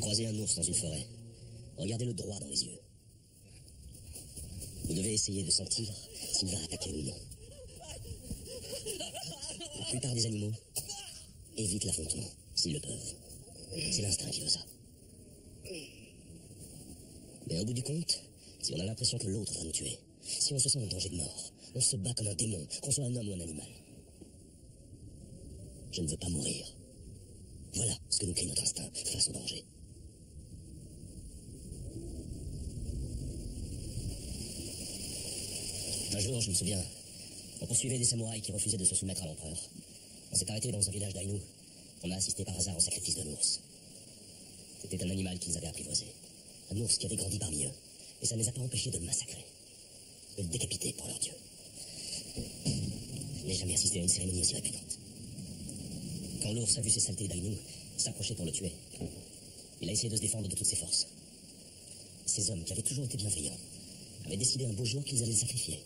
croisez un ours dans une forêt. Regardez-le droit dans les yeux. Vous devez essayer de sentir s'il va attaquer ou non. La plupart des animaux évitent l'affrontement, s'ils le peuvent. C'est l'instinct qui veut ça. Mais au bout du compte, si on a l'impression que l'autre va nous tuer, si on se sent en danger de mort, on se bat comme un démon, qu'on soit un homme ou un animal. Je ne veux pas mourir. Voilà ce que nous crie notre instinct face au danger. Un jour, je me souviens, on poursuivait des samouraïs qui refusaient de se soumettre à l'empereur. On s'est arrêté dans un village d'Ainu. On a assisté par hasard au sacrifice d'un ours. C'était un animal qu'ils avaient apprivoisé. Un ours qui avait grandi parmi eux. Et ça ne les a pas empêchés de le massacrer. De le décapiter pour leur dieu. Je n'ai jamais assisté à une cérémonie aussi répugnante. Quand l'ours a vu ces saletés d'Ainu s'approcher pour le tuer, il a essayé de se défendre de toutes ses forces. Ces hommes, qui avaient toujours été bienveillants, avaient décidé un beau jour qu'ils allaient le sacrifier.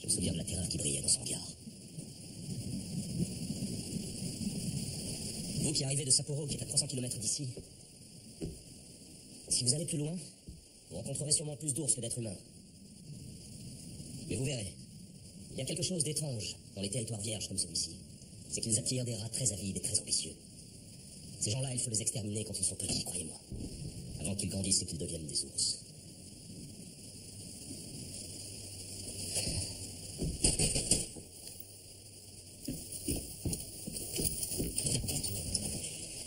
Je me souviens de la terreur qui brillait dans son regard. Vous qui arrivez de Sapporo, qui est à 300 km d'ici, si vous allez plus loin, vous rencontrerez sûrement plus d'ours que d'êtres humains. Mais vous verrez, il y a quelque chose d'étrange dans les territoires vierges comme celui-ci. C'est qu'ils attirent des rats très avides et très ambitieux. Ces gens-là, il faut les exterminer quand ils sont petits, croyez-moi. Avant qu'ils grandissent et qu'ils deviennent des ours.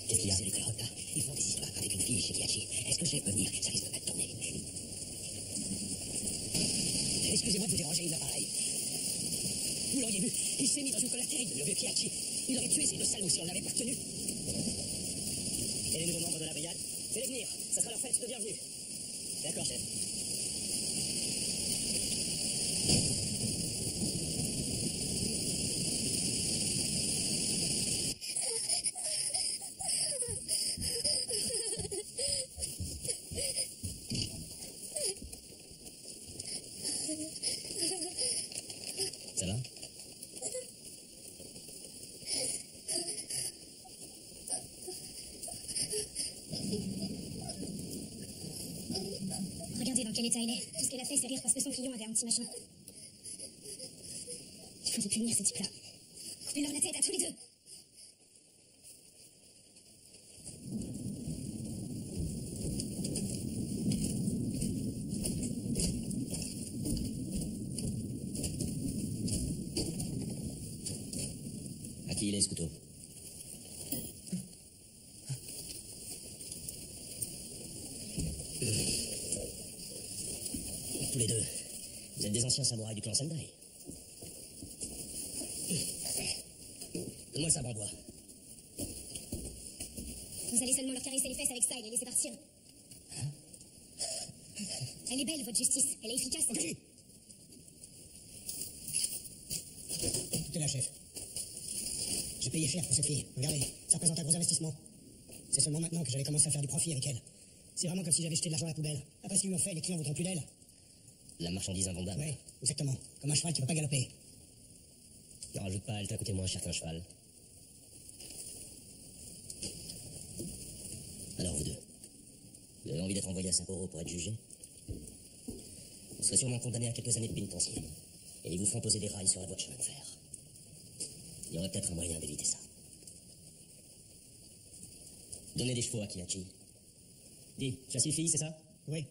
Qu'est-ce qu'il y a? C'est les carottes, là. Ils font des histoires avec une fille chez Kiachi. Est-ce que je les peux venir? Ça risque de mal tourner. Excusez-moi de vous déranger, il a pareil. Vous l'auriez vu, il s'est mis dans une colère terrible, le vieux Kiachi. Il aurait tué ces deux salauds si on l'avait pas retenu. Et les nouveaux membres de la brigade, fais-les venir, ça sera leur fête de bienvenue. D'accord, chef. Ça va? Regardez dans quel état il est. Tout ce qu'elle a fait, c'est rire parce que son client avait un petit machin. Il faut les punir, ces types-là. Coupez-leur la tête à tous les deux. À qui il est, ce couteau? Tous les deux, vous êtes des anciens samouraïs du clan Sendai. Donne-moi le sabre en bois. Vous allez seulement leur caresser les fesses avec ça et les laisser partir. Elle est belle, votre justice. Elle est efficace. Écoutez là, chef. J'ai payé cher pour cette fille. Regardez, ça représente un gros investissement. C'est seulement maintenant que j'avais commencé à faire du profit avec elle. C'est vraiment comme si j'avais jeté de l'argent à la poubelle. Après ce qu'ils lui ont fait, les clients voudront plus d'elle. La marchandise invendable. Oui, exactement. Comme un cheval qui ne peut pas galoper. Ne rajoute pas, elle t'a coûté moins cher qu'un cheval. Alors vous deux, vous avez envie d'être envoyé à Sapporo pour être jugé? Vous serez sûrement condamné à quelques années de pénitencier. Et ils vous feront poser des rails sur la voie de chemin de fer. Il y aurait peut-être un moyen d'éviter ça. Donnez des chevaux à Kihachi. Dis, tu as 6 filles, c'est ça? Oui.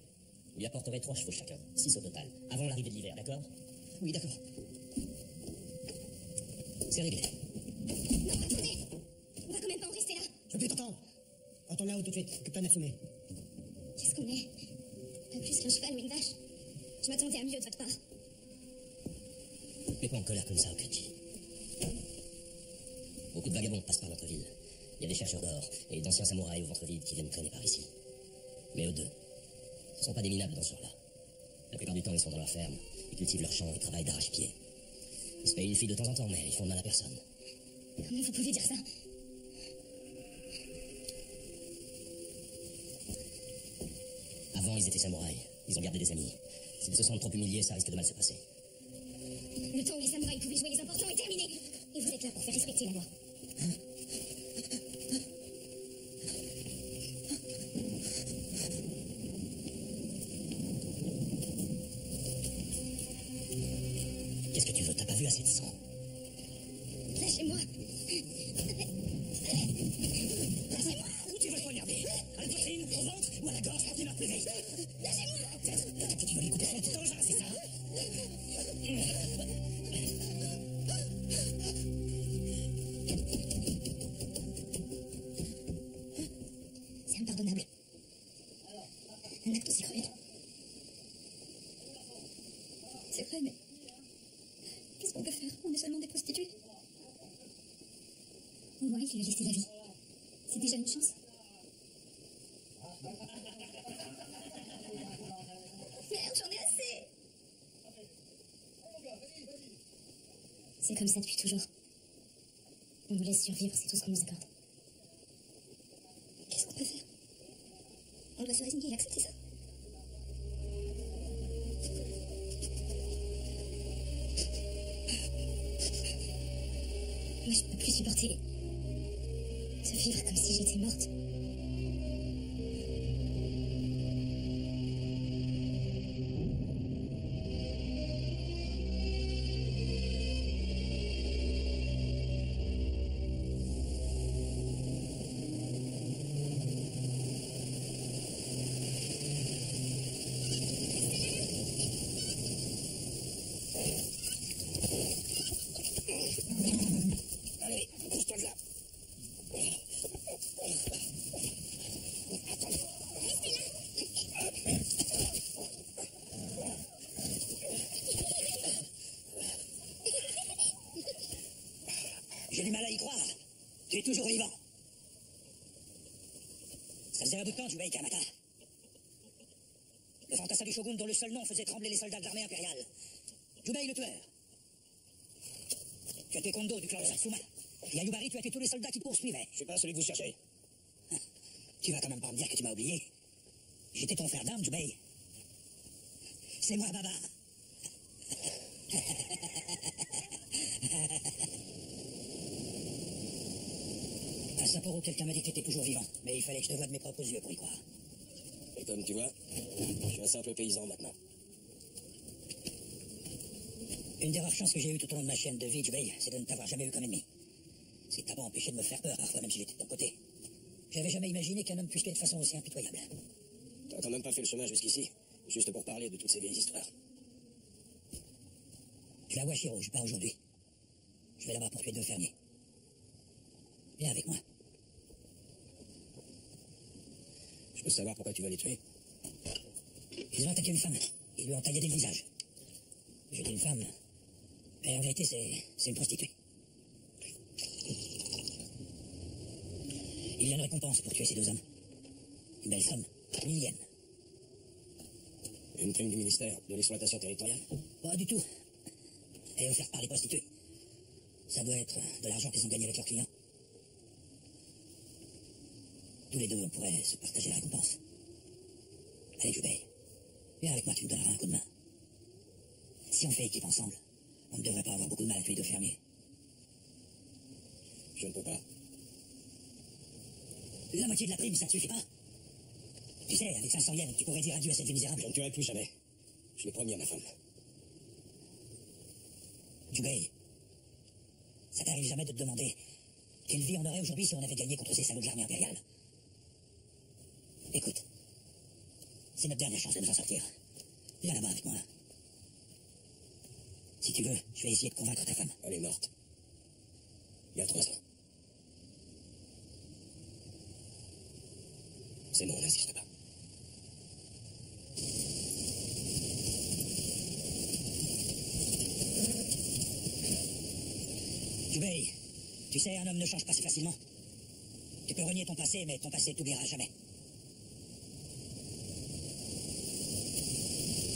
Vous lui apporterez 3 chevaux chacun, 6 au total, avant l'arrivée de l'hiver, d'accord? Oui, d'accord. C'est réglé. Non, attendez. On va quand même pas en rester là. Je veux plus t'entendre. Retourne là-haut tout de suite. Occupe-toi de Natsume. Qu'est-ce qu'on est? Pas plus qu'un cheval ou une vache. Je m'attendais à mieux de votre part. Mets pas en colère comme ça, Okachi. Beaucoup de vagabonds passent par notre ville. Il y a des chercheurs d'or et d'anciens samouraïs au ventre vide qui viennent traîner par ici. Mais eux deux, ce sont pas des minables dans ce genre-là. La plupart du temps, ils sont dans leur ferme, ils cultivent leurs champs, ils travaillent d'arrache-pied. Ils se payent une fille de temps en temps, mais ils font de mal à personne. Comment vous pouvez dire ça? Avant, ils étaient samouraïs. Ils ont gardé des amis. S'ils se sentent trop humiliés, ça risque de mal se passer. Le temps où les samouraïs pouvaient jouer les importants est terminé. Et vous êtes là pour faire respecter la loi. Wilde lui a laissé la vie. C'est déjà une chance. Merde, j'en ai assez. C'est comme ça depuis toujours. On nous laisse survivre, c'est tout ce qu'on nous accorde. Qu'est-ce qu'on peut faire? On doit se résigner et accepter ça. Moi, je peux plus supporter de vivre comme si j'étais morte. Allez, pousse-toi de là. J'ai du mal à y croire. Tu es toujours vivant. Ça faisait un bout de temps, Jubei Kamata. Le fantassin du shogun dont le seul nom faisait trembler les soldats de l'armée impériale. Jubei le tueur. Tu as tué Kondo du clan de Satsuma. Et à Yubari, tu as tué tous les soldats qui te poursuivaient. Je suis pas celui que vous cherchez. Tu vas quand même pas me dire que tu m'as oublié. J'étais ton frère d'armes, Jubei. C'est moi, Baba. À Sapporo, quelqu'un m'a dit que t'étais toujours vivant. Mais il fallait que je te voie de mes propres yeux pour y croire. Et comme tu vois, je suis un simple paysan maintenant. Une des rares chances que j'ai eues tout au long de ma chaîne de vie, Jubei, c'est de ne t'avoir jamais eu comme ennemi. Ce qui t'a pas empêché de me faire peur, parfois, même si j'étais de ton côté. J'avais jamais imaginé qu'un homme puisse tuer de façon aussi impitoyable. T'as quand même pas fait le chemin jusqu'ici, juste pour parler de toutes ces vieilles histoires. Je la vois, Shiro, je pars aujourd'hui. Je vais là-bas pour tuer 2 fermiers. Viens avec moi. Je peux savoir pourquoi tu vas les tuer? Ils ont attaqué une femme. Ils lui ont taillé le visage. J'ai dit une femme. Mais en vérité, c'est une prostituée. Il y a une récompense pour tuer ces 2 hommes. Une belle somme. 1000 yens. Une prime du ministère de l'exploitation territoriale? Pas du tout. Et offerte par les prostituées. Ça doit être de l'argent qu'ils ont gagné avec leurs clients. Tous les 2, on pourrait se partager la récompense. Allez, Jubei. Viens avec moi, tu me donneras un coup de main. Si on fait équipe ensemble, on ne devrait pas avoir beaucoup de mal à tuer 2 fermiers. Je ne peux pas. La moitié de la prime, ça ne suffit pas. Tu sais, avec 500 yens, tu pourrais dire adieu à cette vie misérable. Je ne tuerai plus jamais. Je l'ai promis à ma femme. Jubei, ça t'arrive jamais de te demander quelle vie on aurait aujourd'hui si on avait gagné contre ces salauds de l'armée impériale? Écoute, c'est notre dernière chance de nous en sortir. Viens là-bas avec moi. Si tu veux, je vais essayer de convaincre ta femme. Elle est morte. Il y a 3 ans. C'est non, on n'insiste pas. Jubei, tu sais, un homme ne change pas si facilement. Tu peux renier ton passé, mais ton passé t'oubliera jamais.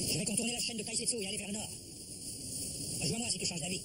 Je vais contourner la chaîne de Taisetsu et aller vers le nord. Rejoins-moi si tu changes d'avis.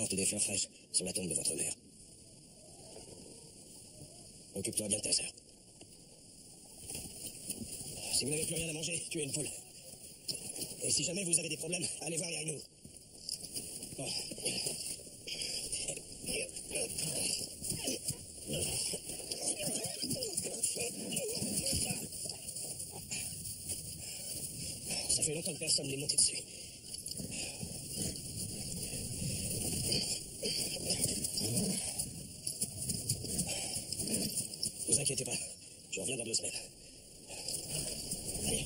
porte des fleurs fraîches sur la tombe de votre mère. Occupe-toi bien de ta sœur. Si vous n'avez plus rien à manger, tuez une poule. Et si jamais vous avez des problèmes, allez voir les nous. Bon. Ça fait longtemps que personne ne l'est monté dessus. Vous inquiétez pas, je reviens dans 2 semaines. Allez.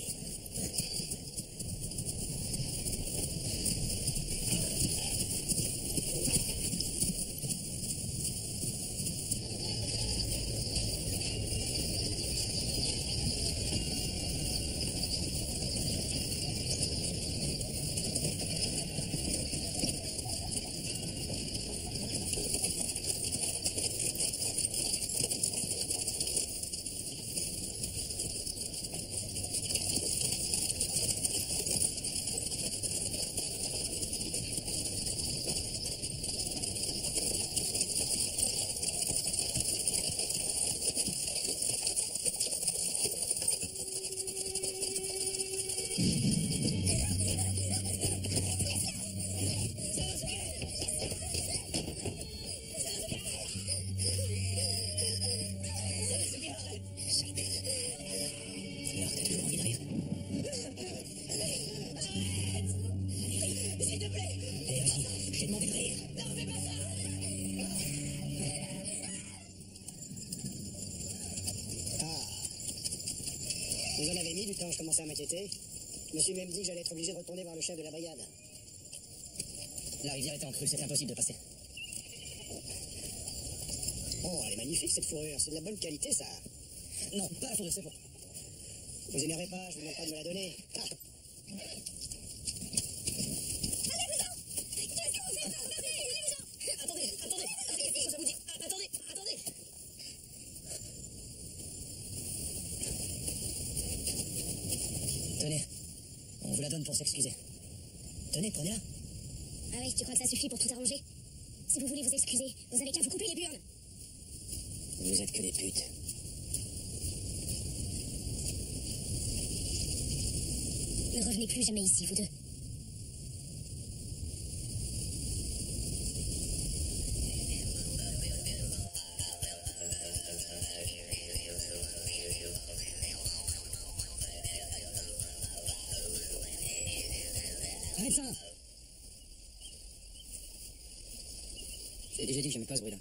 Vous en avez mis du temps, je commençais à m'inquiéter. Je me suis même dit que j'allais être obligé de retourner voir le chef de la brigade. La rivière était en crue, c'était impossible de passer. Oh, elle est magnifique cette fourrure, c'est de la bonne qualité ça. Non, pas la fourrure, c'est bon. Vous énervez pas, je vous demande pas de me la donner. Ah. Tenez, on vous la donne pour s'excuser. Tenez, prenez-la. Ah oui, tu crois que ça suffit pour tout arranger? Si vous voulez vous excuser, vous avez qu'à vous couper les burnes. Vous êtes que des putes. Ne revenez plus jamais ici, vous deux. Arrête ça! J'ai déjà dit que j'aimais pas ce bruit-là.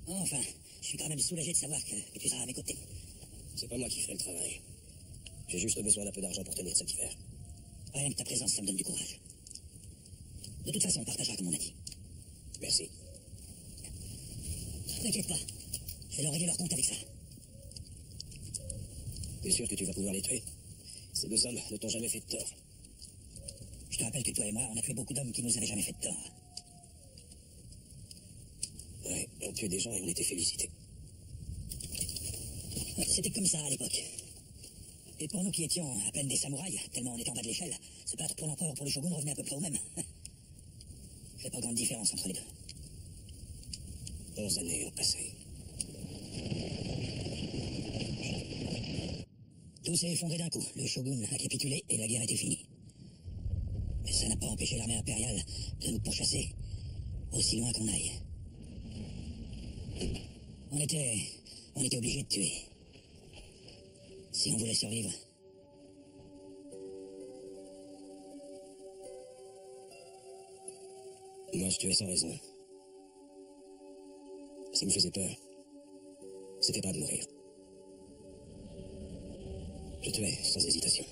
Enfin, je suis quand même soulagé de savoir que tu seras à mes côtés. C'est pas moi qui ferai le travail. J'ai juste besoin d'un peu d'argent pour tenir cet hiver. Rien que ta présence, ça me donne du courage. De toute façon, on partagera comme on a dit. Merci. T'inquiète pas, je vais leur régler leur compte avec ça. T'es sûr que tu vas pouvoir les tuer? Ces deux hommes ne t'ont jamais fait de tort. Je te rappelle que toi et moi, on a tué beaucoup d'hommes qui nous avaient jamais fait de tort. Ouais, on tuait des gens et on était félicités. C'était comme ça à l'époque. Et pour nous qui étions à peine des samouraïs, tellement on était en bas de l'échelle, se battre pour l'empereur ou pour le shogun revenait à peu près au même. Je fais pas grande différence entre les deux. 11 années ont passé. Tout s'est effondré d'un coup. Le shogun a capitulé et la guerre était finie. Mais ça n'a pas empêché l'armée impériale de nous pourchasser aussi loin qu'on aille. On était obligés de tuer. Si on voulait survivre. Moi, je tuais sans raison. Ce qui me faisait peur, c'était pas de mourir. Je tuais sans hésitation.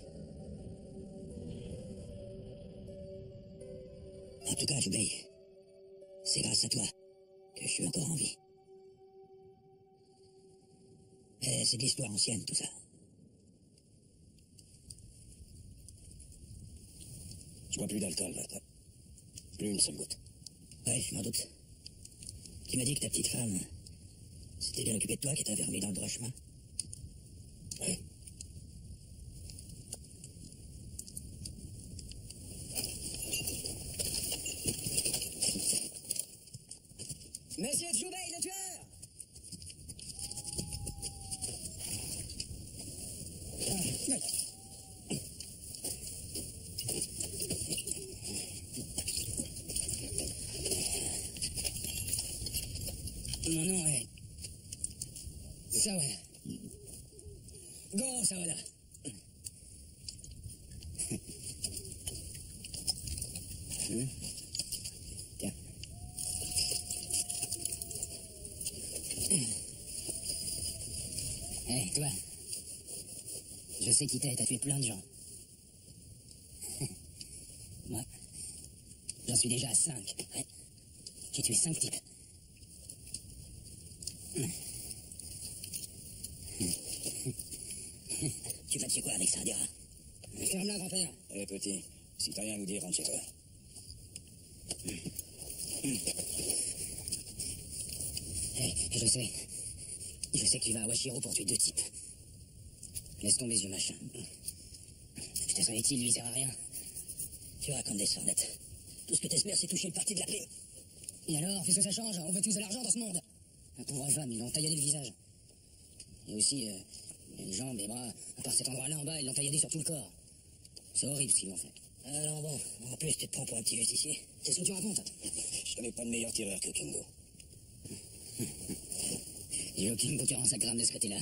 En tout cas, Jubei, c'est grâce à toi que je suis encore en vie. Et c'est de l'histoire ancienne, tout ça. Je bois plus d'alcool maintenant. Plus une seule goutte. Ouais, je m'en doute. Tu m'as dit que ta petite femme s'était bien occupée de toi, qu'elle t'avait remis dans le droit chemin. Ouais. Monsieur Jubei, le tueur! Mon nom est... Sawada. Goro Sawada. Tiens. Hé, toi. Je sais qui t'es, t'as tué plein de gens. Moi, j'en suis déjà à 5. Ouais. J'ai tué 5 types. Tu vas tuer quoi avec ça, Dira? Ferme-la, grand-père. Eh, petit, si t'as rien à nous dire, rentre chez toi. Je sais. Je sais que tu vas à Washiro pour tuer 2 types. Laisse tomber ce vieux machin. Je te savais-il, lui, il sert à rien. Tu racontes des sornettes. Tout ce que t'espères, c'est toucher une partie de la prime. Et alors, qu'est-ce que ça change? On veut tous de l'argent dans ce monde. La pauvre femme, ils l'ont tailladé le visage. Et aussi, les jambes, les bras, à part cet endroit-là en bas, ils l'ont tailladé sur tout le corps. C'est horrible ce qu'ils l'ont fait. Alors bon, en plus, tu te prends pour un petit justicier. C'est ce que tu racontes. Je connais pas de meilleur tireur que Kingo. Joachim, faut que tu rends sa grame de ce côté-là.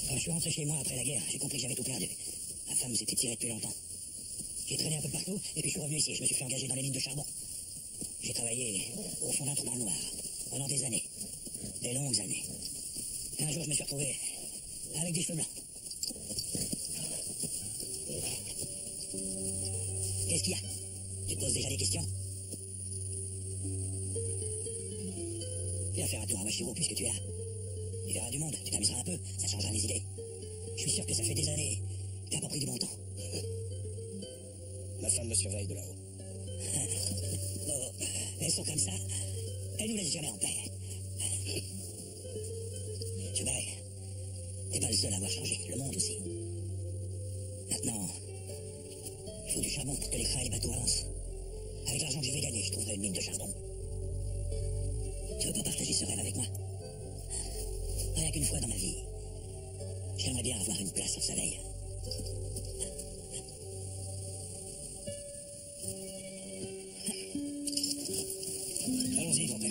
Quand je suis rentré chez moi après la guerre, j'ai compris que j'avais tout perdu. Ma femme s'était tirée depuis longtemps. J'ai traîné un peu partout, et puis je suis revenu ici. Je me suis fait engager dans les mines de charbon. J'ai travaillé au fond d'un trou dans le noir, pendant des années. Des longues années. Et un jour, je me suis retrouvé avec des cheveux blancs. Qu'est-ce qu'il y a? Tu te poses déjà des questions? Viens faire un tour à Washiro puisque tu es là. Tu verras du monde, tu t'amuseras un peu, ça changera les idées. Je suis sûr que ça fait des années que t'as pas pris du bon temps. Ma femme me surveille de là-haut. Oh, elles sont comme ça. Elle nous laisse jamais en paix. Monsieur Barret, t'es pas le seul à avoir changé. Le monde aussi. Maintenant, il faut du charbon pour que les craies et les bateaux avancent. Avec l'argent que je vais gagner, je trouverai une mine de charbon. Tu veux pas partager ce rêve avec moi? Rien qu'une fois dans ma vie, j'aimerais bien avoir une place au soleil. Allons-y, grand-père.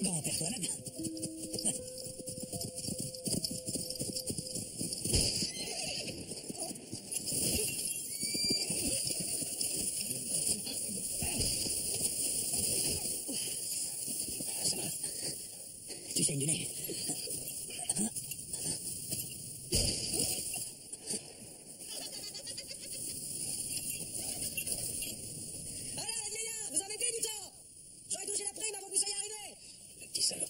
Grand-père toi-même. Ça va. Tu saignes du nez. Alors, les vieillards, vous avez pris du temps. J'aurais touché la prime avant que vous soyez arrivés. Le petit salopard.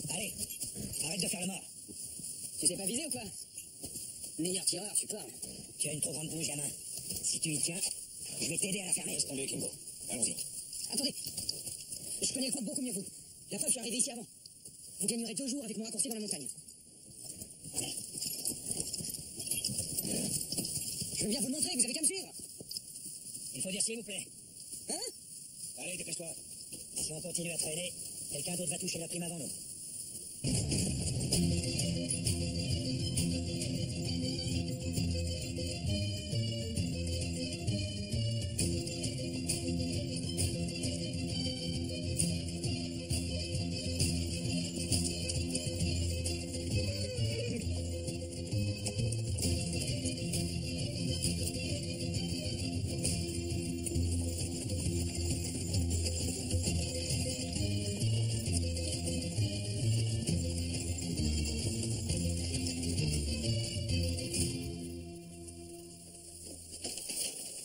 Allez, arrête de faire le mort. Tu sais pas viser ou quoi? Meilleur tireur, tu parles. Tu as une trop grande bouche, gamin. Si tu y tiens, je vais t'aider à la fermer. Laisse tomber, Kimbo. Allons-y. Attendez. Je connais le coin beaucoup mieux que vous. La preuve, je suis arrivé ici avant. Vous gagnerez 2 jours avec mon raccourci dans la montagne. Je veux bien vous le montrer, vous avez qu'à me suivre. Il faut dire s'il vous plaît. Hein? Allez, dépêche-toi. Si on continue à traîner, quelqu'un d'autre va toucher la prime avant nous.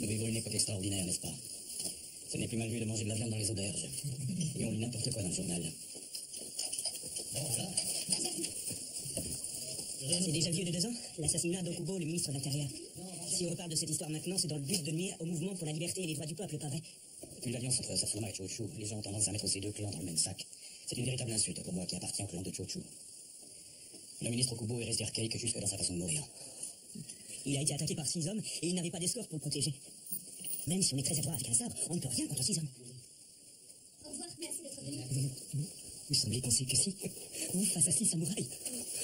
Nous vivons une époque extraordinaire, n'est-ce pas? Ce n'est plus mal vu de manger de la viande dans les auberges. Et on lit n'importe quoi dans le journal. C'est déjà vieux de 2 ans, l'assassinat d'Okubo, le ministre de l'Intérieur. Si on reparle de cette histoire maintenant, c'est dans le but de nuire au mouvement pour la liberté et les droits du peuple, pas vrai? Depuis l'alliance entre Satsuma et Chochu, les gens ont tendance à mettre ces 2 clans dans le même sac. C'est une véritable insulte pour moi qui appartient au clan de Chochu. Le ministre Okubo est resté archaïque jusque dans sa façon de mourir. Il a été attaqué par 6 hommes et il n'avait pas d'escorte pour le protéger. Même si on est très adroit avec un sabre, on ne peut rien contre 6 hommes. Au revoir, merci d'être venu. Vous semblez penser que si. Vous, face à 6 samouraïs,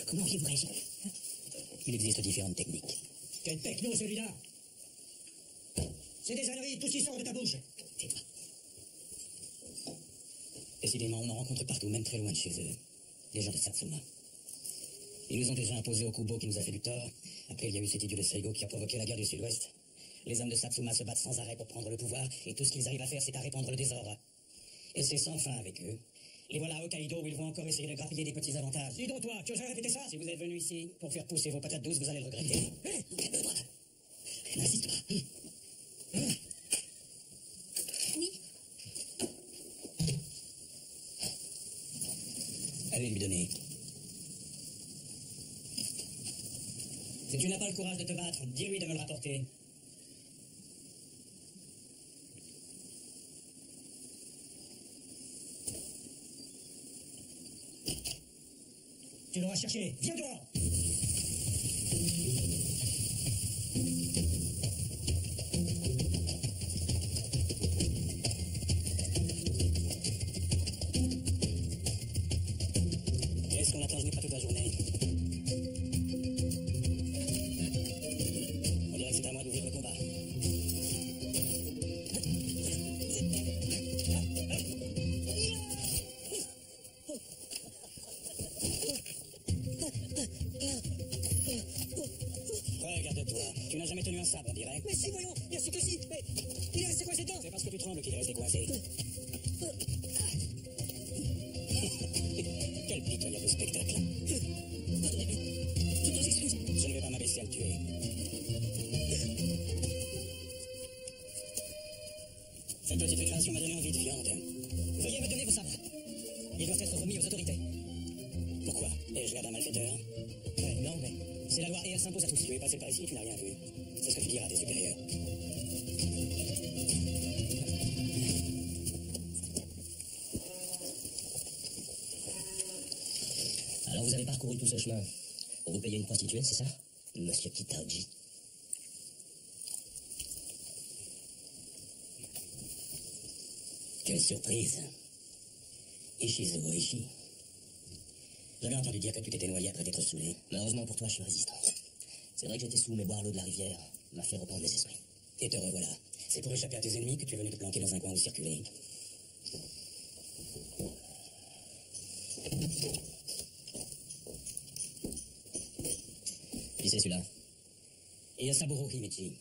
comment auriez-vous réagi? Il existe différentes techniques. Quel techno celui-là? C'est des âneries, tout ce qui sort de ta bouche. Tais-toi. Décidément, on en rencontre partout, même très loin de chez eux. Les gens de Satsuma. Ils nous ont déjà imposé Okubo qui nous a fait du tort. Après, il y a eu cet idiot de Seigo qui a provoqué la guerre du Sud-Ouest. Les hommes de Satsuma se battent sans arrêt pour prendre le pouvoir, et tout ce qu'ils arrivent à faire, c'est à répandre le désordre. Et c'est sans fin avec eux. Les voilà à Hokkaido où ils vont encore essayer de grappiller des petits avantages. Dis donc, toi, tu oserais répéter ça? Si vous êtes venu ici pour faire pousser vos patates douces, vous allez le regretter. Calme-toi. N'insiste pas. Oui, Allez lui donner. Si tu n'as pas le courage de te battre, dis-lui de me le rapporter. Tu l'auras cherché. Viens dehors. Qu'est-ce qu'on attend? Je n'ai pas toute la journée. On dirait que c'est à moi d'ouvrir le combat. Regarde-toi. Tu n'as jamais tenu un sabre, on dirait. Mais si, voyons, bien sûr que si. Mais il est resté coincé dedans. C'est parce que tu trembles qu'il est resté coincé. Quel pitoyable spectacle. Toutes nos excuses. Je ne vais pas m'abaisser à le tuer. Cette petite récréation m'a donné envie de viande. Veuillez me donner vos sabres. Ils doivent être remis aux autorités. Pourquoi? Ai-je l'air d'un malfaiteur? Ouais, non, mais c'est la loi et elle s'impose à tous. Tu es passé par ici et tu n'as rien vu. C'est ce que tu diras à tes supérieurs. Alors vous avez parcouru tout ce chemin pour vous payer une prostituée, c'est ça, monsieur Kitaoji? Quelle surprise. Ishizu Oishi. J'avais entendu dire que tu t'étais noyé après t'être saoulé. Malheureusement pour toi, je suis résistant. C'est vrai que j'étais sous, mais boire l'eau de la rivière m'a fait reprendre mes esprits. Et te revoilà. C'est pour échapper à tes ennemis que tu es venu te planquer dans un coin où circuler. Qui c'est celui-là? Et Saburo Himeji.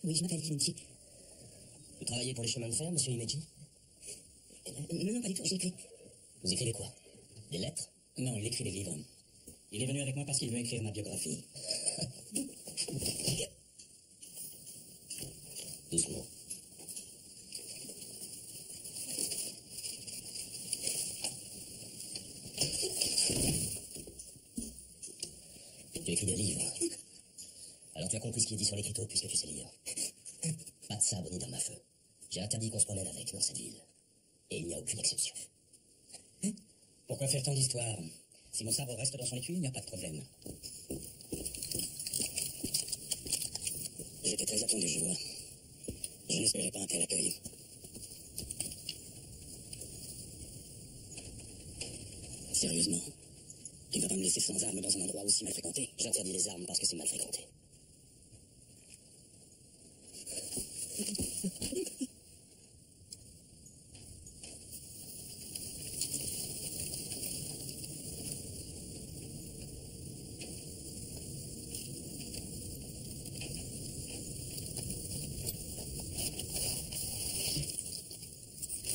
Oui, je m'appelle Himeji. Vous travaillez pour les chemins de fer, monsieur Himeji? Non, pas du tout, j'écris. Vous écrivez quoi? Des lettres? Non, il écrit des livres. Il est venu avec moi parce qu'il veut écrire ma biographie. Doucement. Tu écris des livres. Alors tu as compris ce qui est dit sur l'écriteau puisque tu sais lire. Pas de sabre ni d'arme à feu. J'ai interdit qu'on se promène avec dans cette ville. Et il n'y a aucune exception. Pourquoi faire tant d'histoires? Si mon sabre reste dans son étui, il n'y a pas de problème. J'étais très attendu, je vois. Je n'espérais pas un tel accueil. Sérieusement, tu vas pas me laisser sans armes dans un endroit aussi mal fréquenté? J'interdis les armes parce que c'est mal fréquenté.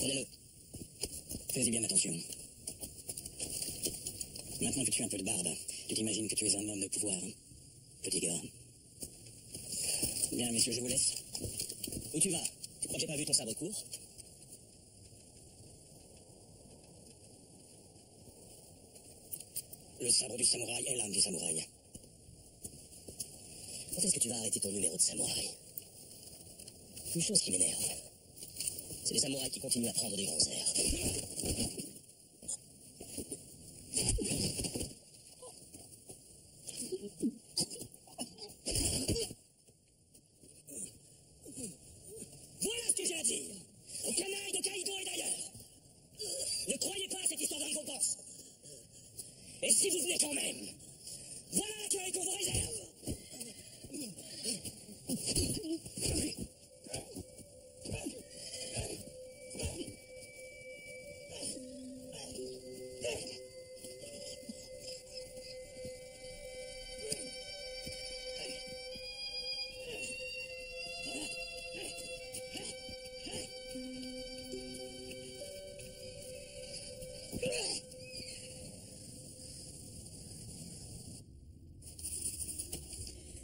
Prenez-le. Fais-y bien attention. Maintenant que tu as un peu de barbe, tu t'imagines que tu es un homme de pouvoir, petit gars. Bien, messieurs, je vous laisse. Où tu vas? Tu crois que j'ai pas vu ton sabre court? Le sabre du samouraï est l'âme du samouraï. Quand est-ce que tu vas arrêter ton numéro de samouraï? Une chose qui m'énerve, c'est les samouraïs qui continuent à prendre des grands airs. Voilà ce que j'ai à dire aux canailles de Kaido et d'ailleurs. Ne croyez pas à cette histoire de récompense. Et si vous venez quand même, voilà l'accueil qu'on vous réserve.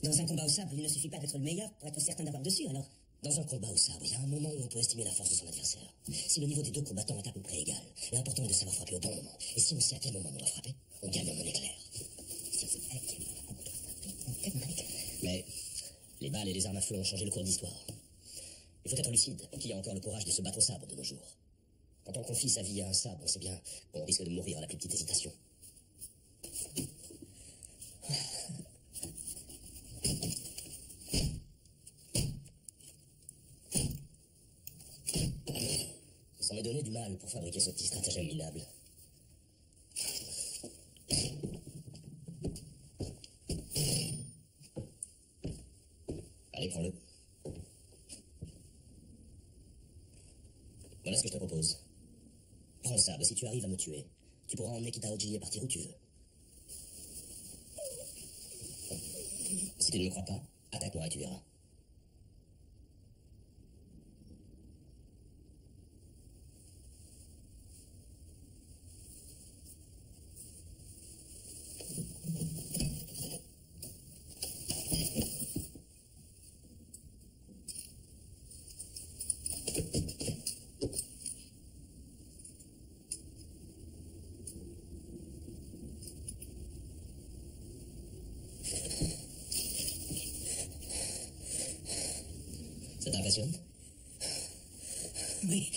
Dans un combat au sabre, il ne suffit pas d'être le meilleur pour être certain d'avoir dessus, alors. Dans un combat au sabre, il y a un moment où on peut estimer la force de son adversaire. Si le niveau des deux combattants est à peu près égal, l'important est de savoir frapper au bon moment. Et si on sait à quel moment on doit frapper, on gagne en un éclair. Mais les balles et les armes à feu ont changé le cours de l'histoire. Il faut être lucide. Qui a encore le courage de se battre au sabre de nos jours? Quand on confie sa vie à un sabre, on sait bien qu'on risque de mourir à la plus petite hésitation. Ça m'a donné du mal pour fabriquer ce petit stratagème minable. Allez, prends-le. Voilà ce que je te propose. Prends ça, si tu arrives à me tuer, tu pourras emmener Kitaoji et partir où tu veux. Si tu ne me crois pas, attaque-moi et tu verras. t'impressionne? Oui.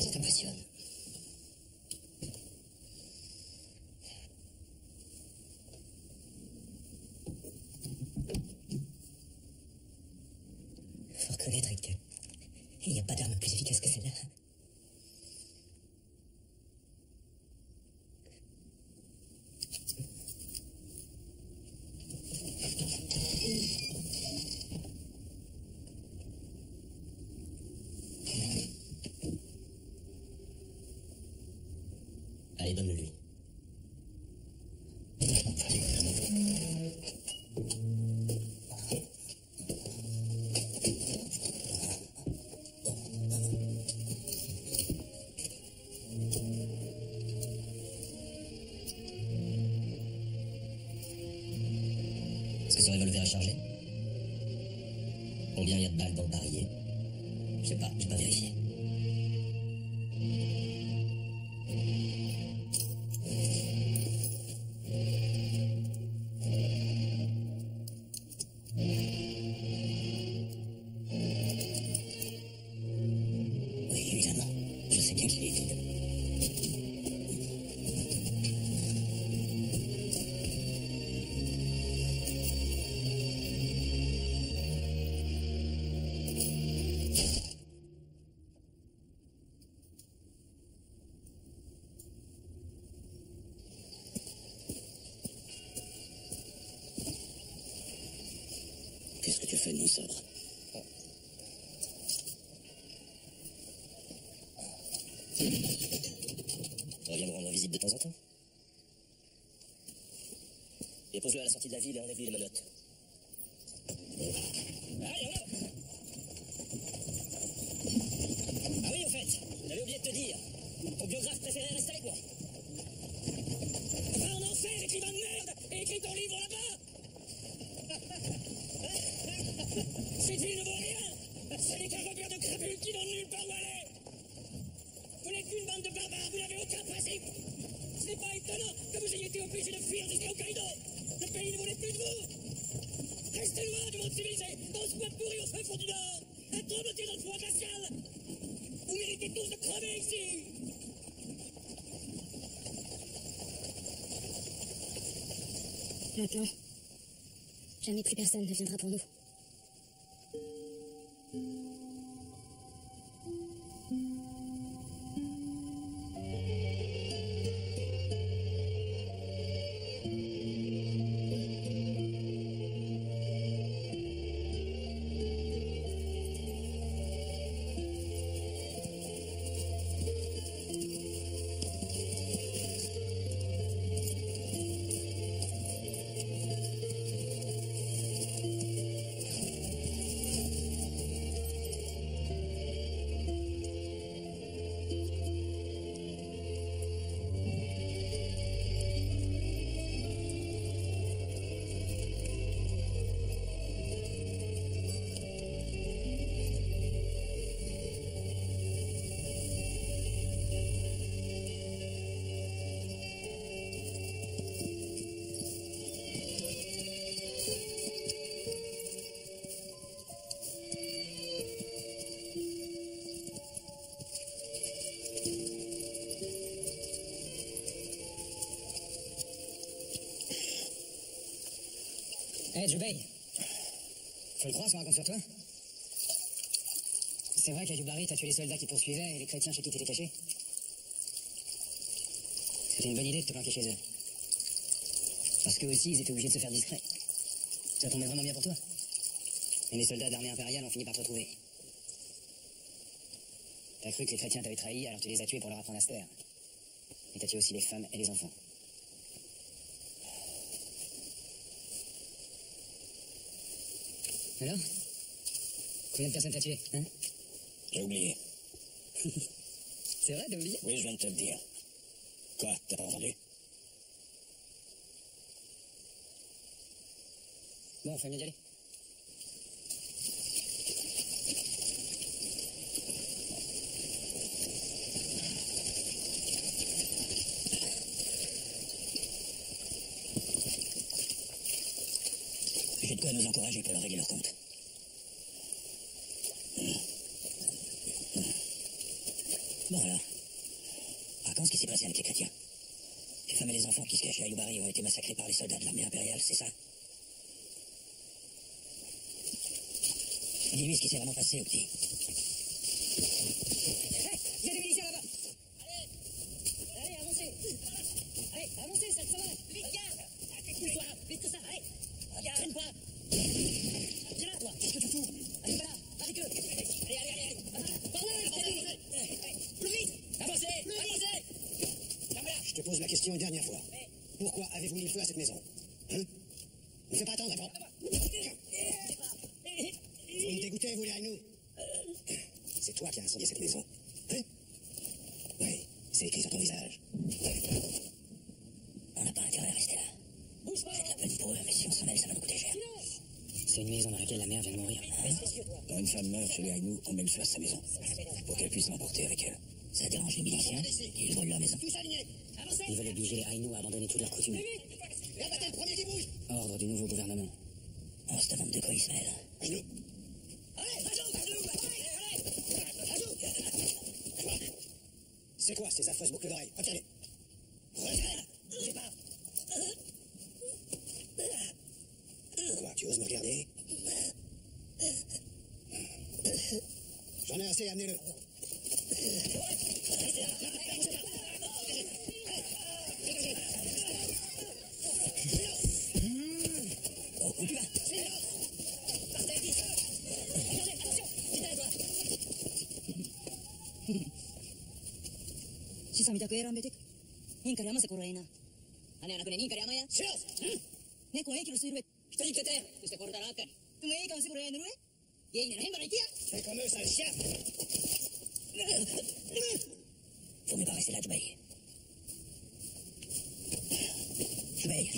Ça t'impressionne? Faut reconnaître qu'il n'y a pas d'arme plus efficace que celle-là. Allez, donne-le-lui. Est-ce que ce revolver est chargé? Combien il y a de balles dans le barillet? Je sais pas, j'ai pas vérifié. Oui, évidemment. Je sais bien qu'il est vide. Qu'est-ce que tu fais de mon sabre? Tu reviens me rendre visite de temps en temps? Dépose-le à la sortie de la ville et enlève-lui les menottes. Ah oui, au fait, j'avais oublié de te dire. Ton biographe préféré reste avec moi. Va en enfer, écrivain de merde, et écris ton livre là-bas. Cette ville ne vaut rien. Ce n'est qu'un repère de crapules qui n'ont nulle part où aller. Vous n'êtes qu'une bande de barbares, vous n'avez aucun principe. Ce n'est pas étonnant que vous ayez été obligé de fuir jusqu'à Hokkaido. Le pays ne voulait plus de vous. Restez loin du monde civilisé, dans ce bois pourri au fin fond du Nord. Un tremblement dans le froid glacial. Vous méritez tous de crever ici. Maintenant, jamais plus personne ne viendra pour nous. Hé, Jubei. Faut le croire, ce qu'on raconte sur toi? C'est vrai qu'Ayubari t'a tué les soldats qui poursuivaient et les chrétiens chez qui t'étais caché? C'était une bonne idée de te planquer chez eux. Parce qu'eux aussi, ils étaient obligés de se faire discrets. Ça tombait vraiment bien pour toi. Et les soldats de l'armée impériale ont fini par te retrouver. T'as cru que les chrétiens t'avaient trahi, alors tu les as tués pour leur apprendre à se taire. Et t'as tué aussi les femmes et les enfants. Alors? Combien de personnes t'as tué, hein? J'ai oublié. C'est vrai, t'as oublié? Oui, je viens de te le dire. Quoi? T'as pas entendu? Bon, faut mieux y aller. J'ai de quoi nous encourager pour leur régler leur compte. Bon alors, raconte ce qui s'est passé avec les chrétiens. Les femmes et les enfants qui se cachaient à Yubari ont été massacrés par les soldats de l'armée impériale, c'est ça? Dis-lui ce qui s'est vraiment passé au petit. Hey, il y a des miliciens là-bas. Allez, avancez. Allez, avancez, ça va. Vite, garde. Pousse-toi, vite que ça, allez. Traîne pas. Viens là, toi. Qu'est-ce que tu fous? Allez, pas là, avec eux. Allez. Par là, plus vite. Avancez, avancez. Je te pose la question une dernière fois. Pourquoi avez-vous mis le feu à cette maison? Hein? Ne fais pas attendre, d'accord? Vous me dégoûtez, vous, les Ainu. C'est toi qui as incendié cette maison. Hein? Oui, c'est écrit sur ton visage. On n'a pas intérêt à rester là. Bouge pas. J'ai de la peine pour eux, mais si on s'en mêle, ça va nous coûter cher. C'est une maison dans laquelle la mère vient de mourir. Quand une femme meurt chez les Ainu, on met le feu à sa maison. Pour qu'elle puisse l'emporter avec elle. Ça dérange les miliciens, ils brûlent leur maison. Ils veulent obliger les Ainu à abandonner toutes leurs coutumes. Ordre du nouveau gouvernement. On se demande de quoi ils se mêlent. Ainu. C'est quoi ces affreuses boucles d'oreilles? Obtenez. Regarde. Bougez pas. Quoi, tu oses me regarder? J'en ai assez, amenez-le. Oh, où tu vas? Sisa mitä kuin erään betek. Niinkari amase koroina. Ane anak ne niinkari amaya. Silence! Ne ko eki rusuirue. Pitani que taire! Tuste korta raakka. Tume ei kansi koroina rue. Yei ne hemba reitia. Fais comme eux, sale chien! Faut mieux pas rester là, Jubaï. Jubaï.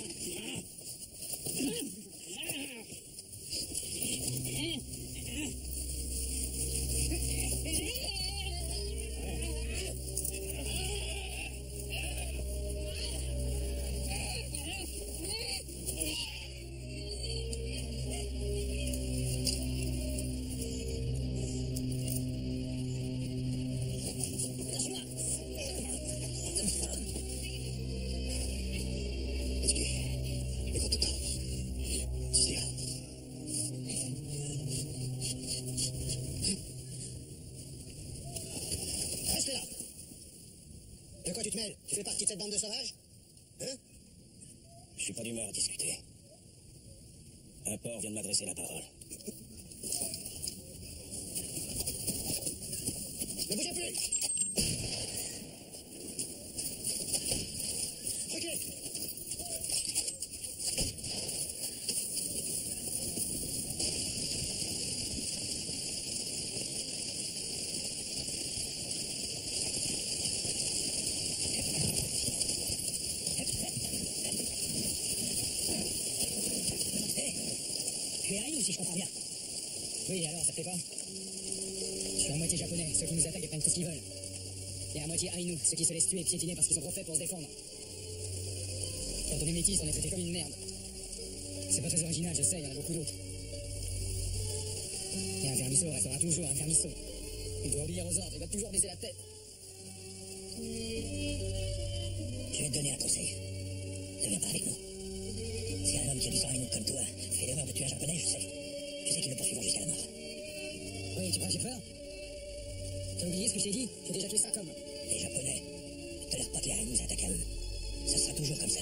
De quoi tu te mêles? Tu fais partie de cette bande de sauvages? Hein? Je suis pas d'humeur à discuter. Un porc vient de m'adresser la parole. Ne bougez plus! Reculez! Tu es Ainu, si je comprends bien. Oui, alors, ça te plaît pas? Je suis à moitié japonais, ceux qui nous attaquent prennent tout ce qu'ils veulent. Et à moitié Ainu, ceux qui se laissent tuer et piétiner parce qu'ils sont trop faits pour se défendre. Quand on est métis, on est traité comme une merde. C'est pas très original, je sais, il y en a beaucoup d'autres. Et un vermisseau restera toujours un vermisseau. Il doit obéir aux ordres, il va toujours baisser la tête. Je vais te donner un conseil. Ne viens pas avec nous. Si un homme qui a du sang Ainu comme toi fait l'erreur de tuer un japonais, je sais qu'ils le poursuivront jusqu'à la mort. Oui, tu crois que j'ai peur? T'as oublié ce que je t'ai dit? J'ai déjà tué ça comme. Les japonais ne tolèrent pas que les Ainu s'attaquent à eux. Ça sera toujours comme ça.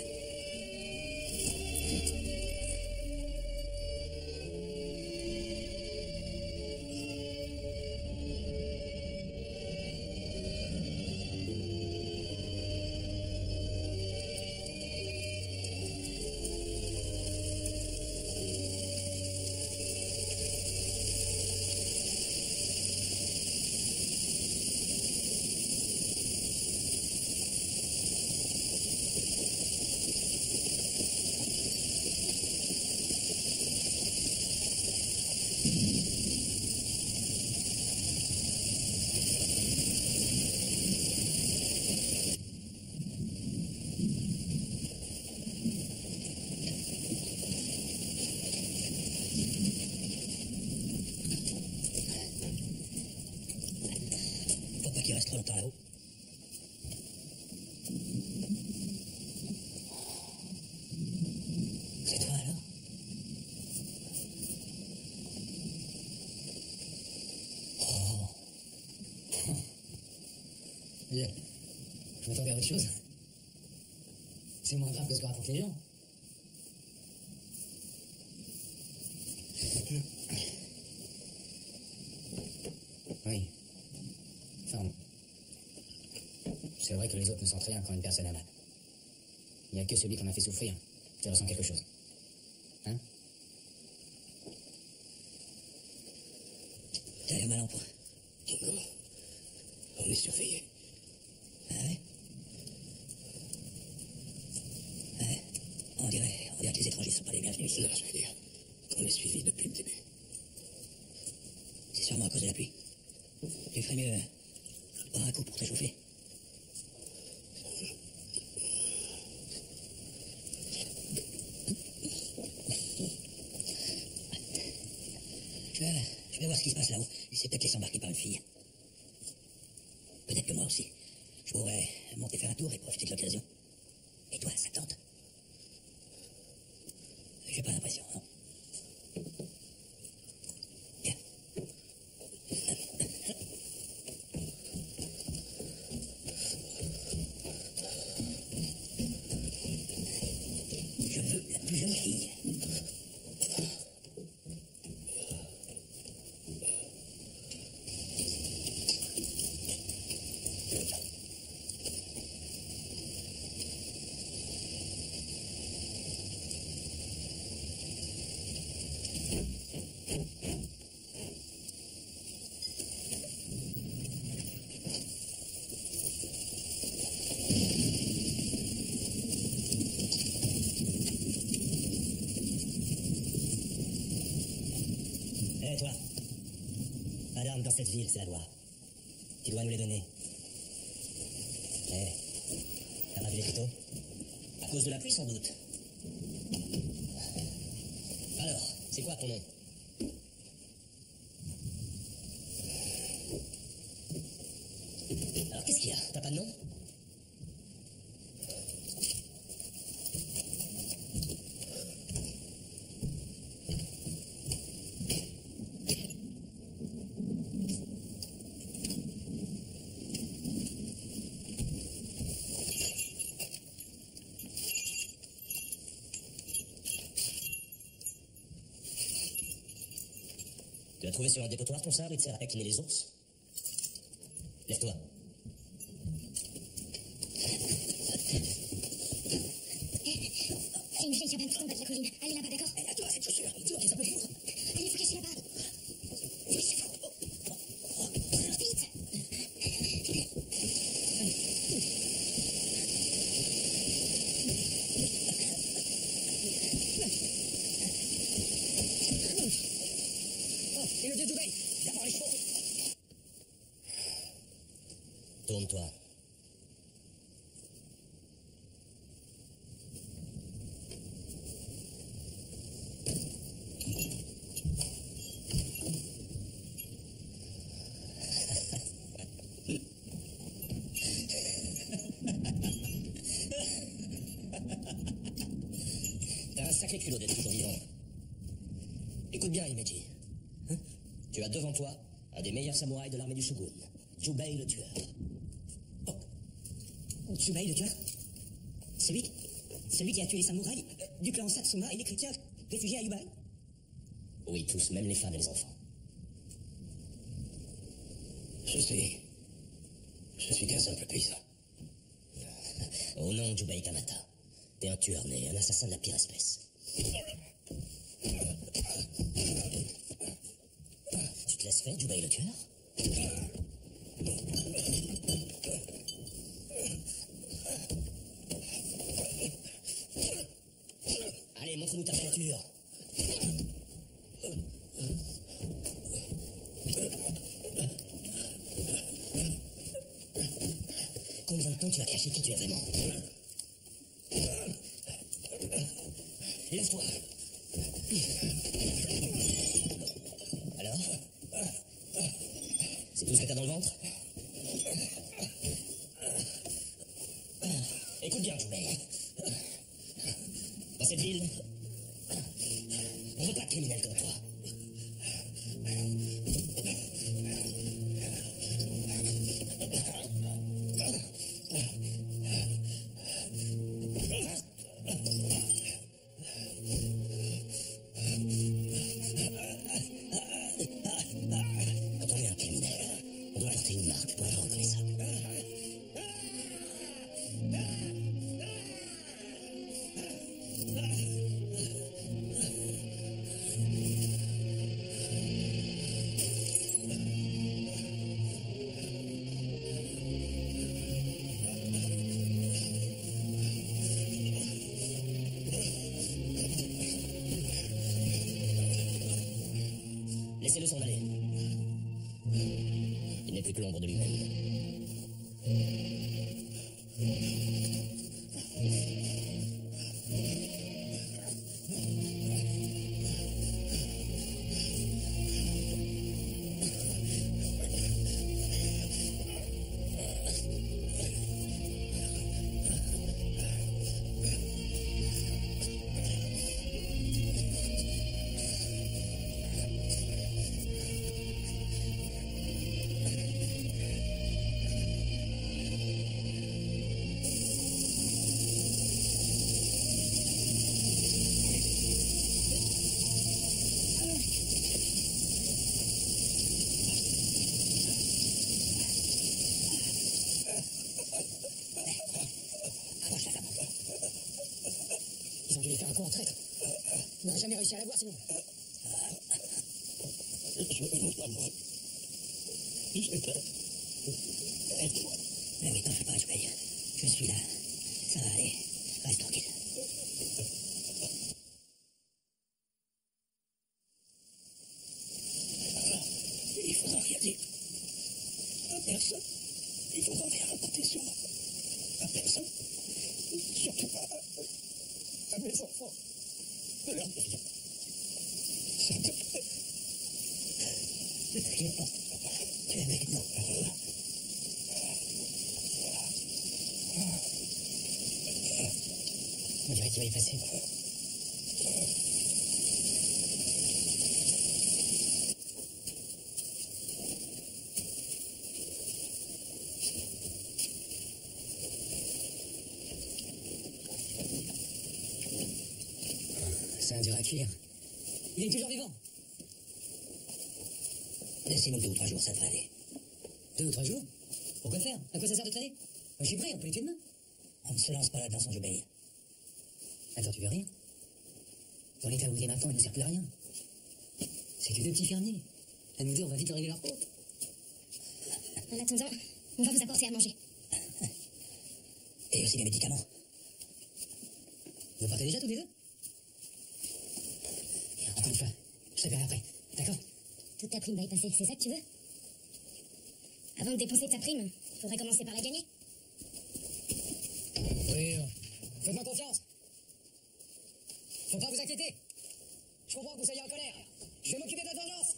Bien. Je m'attendais à autre chose. C'est moins grave que ce que racontent les gens. Oui. Enfin, c'est vrai que les autres ne sentent rien quand une personne est mal. Il n'y a que celui qu'on a fait souffrir qui ressent quelque chose. Hein? T'as l'air mal en point. Kingo, on est surveillé. Ah ouais? Ouais. On dirait que les étrangers sont pas les bienvenus ici. Non, je veux dire qu'on est suivi depuis le début. C'est sûrement à cause de la pluie. Tu ferais mieux boire un coup pour t'échauffer. Je vais voir ce qui se passe là-haut. Il s'est peut-être laissé embarquer par une fille. Peut-être que moi aussi. Je pourrais monter faire un tour et profiter de l'occasion. Et toi, ça te tente? J'ai pas l'impression, non. Viens. Je veux la plus jeune fille. Hé, toi. Pas d'armes dans cette ville, c'est la loi. Tu dois nous les donner. Hé, t'as pas vu les couteaux? À cause de la pluie, sans doute. Alors, c'est quoi ton nom? Alors, qu'est-ce qu'il y a? T'as pas de nom? Tu l'as trouvé sur un dépotoir, ton sabre? Il te sert à taquiner les ours? Lève-toi. C'est une vieille cabane tout en bas de la colline. Allez là-bas, d'accord? Hé, à toi, cette chaussure. Tu vois que ça peut vivre. Allez, faut cacher là-bas. Vite! Et le dieu Dubaï, d'abord les chevaux. Tourne-toi. T'as un sacré culot d'être toujours vivant. Écoute bien, Imeji. Hein? Tu as devant toi un des meilleurs samouraïs de l'armée du Shogun, Jubei le tueur. Oh. Jubei le tueur? Celui qui a tué les samouraïs du clan Satsuma et les chrétiens réfugiés à Yubai? Oui, tous, même les femmes et les enfants. Je suis qu'un simple paysan. Au nom de Jubei Kamata, t'es un tueur né, un assassin de la pire espèce. Tu te laisses faire, Jubei le tueur? Allez, montre-nous ta peinture. Combien de temps tu vas cacher qui tu es vraiment? Lève-toi. Alors? C'est tout ce que t'as dans le ventre? Écoute bien, Jubei. Dans cette ville, on veut pas de criminels comme toi. Laissez-le s'en aller. Il n'est plus que l'ombre de lui-même. Ils ont dû les faire un coup en traître. On n'aurait jamais réussi à la voir sinon. Je veux pas, moi. J'ai peur. Aide-moi. Mais oui, t'en fais pas, je paye. Je suis là. Ça va aller. Reste tranquille. Il faudra rien dire. À personne. Il faudra rien raconter sur moi. À personne. Surtout pas à mes enfants. Ne leur dis rien. S'il te plaît. Ne t'inquiète pas. Tu es avec nous. On dirait qu'il va y passer. C'est un dur à cuire. Il est toujours vivant. Laissez-nous 2 ou 3 jours, ça devrait aller. 2 ou 3 jours? Pourquoi faire? À quoi ça sert de traîner? Moi, je suis prêt, on peut les tuer demain. On ne se lance pas là-dedans sans j'obéir. Attends, tu veux rien? Dans l'état où il est maintenant, il ne sert plus à rien. C'est que 2 petits fermiers. À nous 2, on va vite leur régler leur compte. En attendant, on va vous apporter à manger. Et aussi des médicaments. Vous partez déjà tous les deux? Encore une fois, je t'appellerai après. D'accord? Toute ta prime va y passer, c'est ça que tu veux? Avant de dépenser ta prime, faudrait commencer par la gagner. Oui, faites-moi confiance. Faut pas vous inquiéter. Je comprends que vous soyez en colère. Je vais m'occuper de votre vengeance.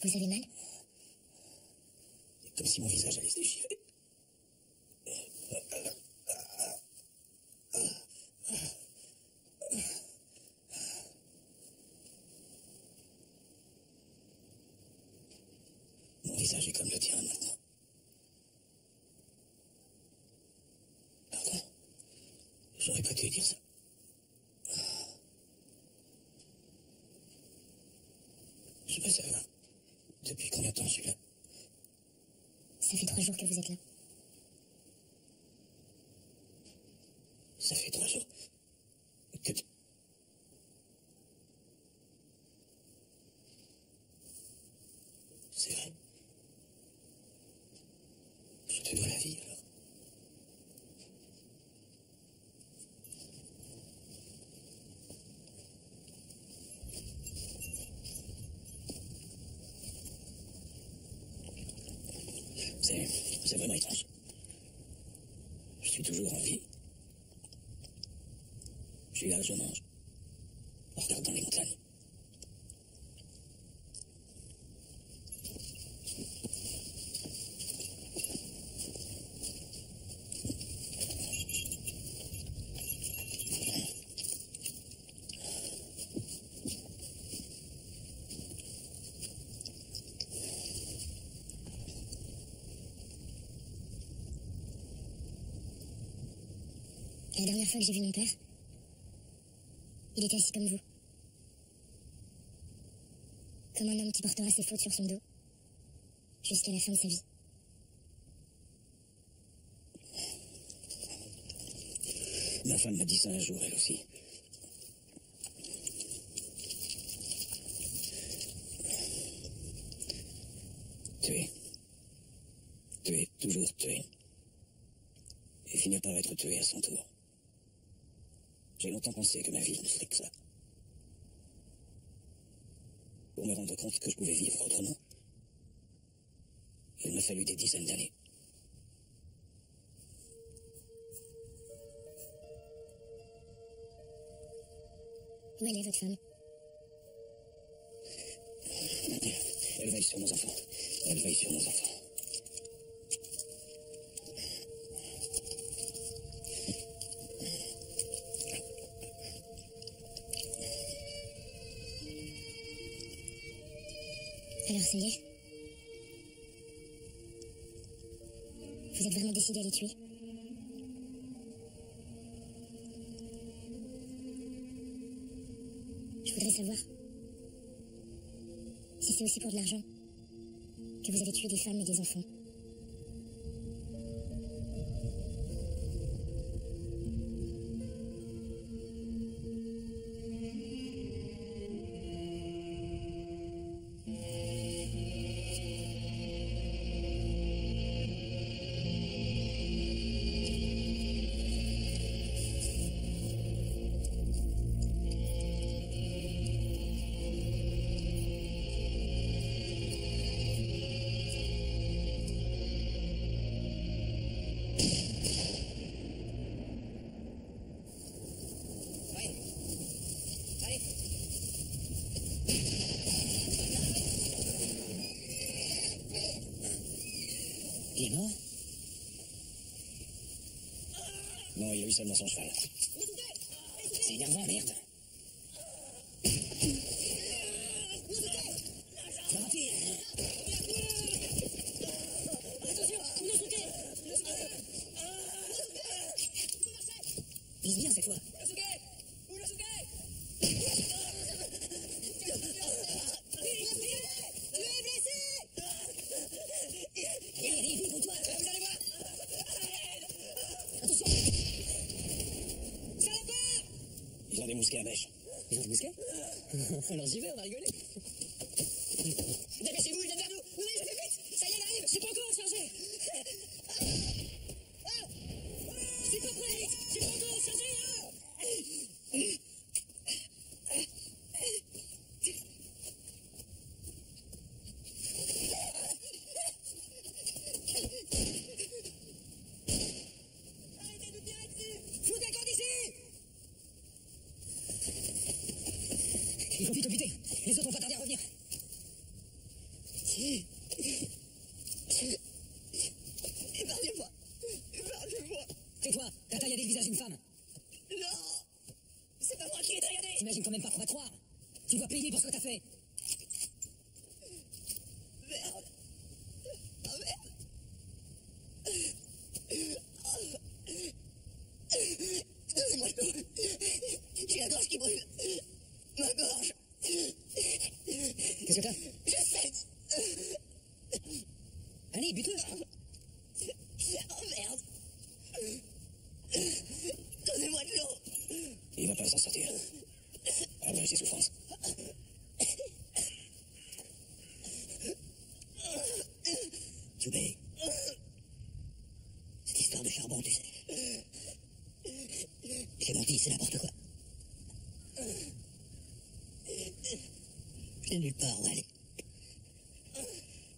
Vous avez mal? Comme si mon visage allait se déchirer. Mon visage est comme le tien maintenant. Pardon. J'aurais pas dû dire ça. Je veux savoir. Depuis combien de temps je suis là? Ça fait 3 jours que vous êtes là. Ça fait 3 jours que tu... C'est vrai. Je te dois la vie, alors. C'est vraiment étrange. Je suis toujours en vie. Je suis là, je mange. On regarde dans les montagnes. La dernière fois que j'ai vu mon père, il était assis comme vous. Comme un homme qui portera ses fautes sur son dos. Jusqu'à la fin de sa vie. Ma femme m'a dit ça un jour, elle aussi. Tuer. Tuer, toujours tuer. Et finir par être tué à son tour. J'ai longtemps pensé que ma vie ne serait que ça. Pour me rendre compte que je pouvais vivre autrement, il m'a fallu des dizaines d'années. Où elle est, votre femme? Elle veille sur nos enfants. Elle veille sur nos enfants. Alors, ça y est? Vous êtes vraiment décidé à les tuer? Je voudrais savoir si c'est aussi pour de l'argent que vous avez tué des femmes et des enfants. Il est mort? Non, il a eu seulement son cheval. C'est énervant, merde. C'est raté. Vise bien cette fois. Ils ont des mousquets à mèche. Ils ont des mousquets? Alors j'y vais, on va rigoler. Dépêchez-vous, il vient vers nous. Oui, je fais vite. Ça y est, il arrive. J'ai pas encore rechargé. Je suis pas prêt, Alex. J'ai pas encore rechargé. Arrêtez de tirer dessus. Foutez le camp d'ici. Il faut vite le buter. Les autres vont pas tarder à revenir. Épargnez-moi. Épargnez-moi. Tais-toi, t'as taillé le visage d'une femme. Non. C'est pas moi qui l'ai tailladé. T'imagines quand même pas qu'on va te croire. Tu dois payer pour ce que t'as fait. Merde. Oh merde. Donnez-moi de l'eau. J'ai la gorge qui brûle. Ma gorge. Qu'est-ce que t'as? Je saigne. Allez, bute-le. Oh merde. Donnez-moi de l'eau. Il va pas s'en sortir. Après ses souffrances. Choubey. Cette histoire de charbon, tu sais. J'ai menti, c'est n'importe quoi. Je n'ai nulle part où aller.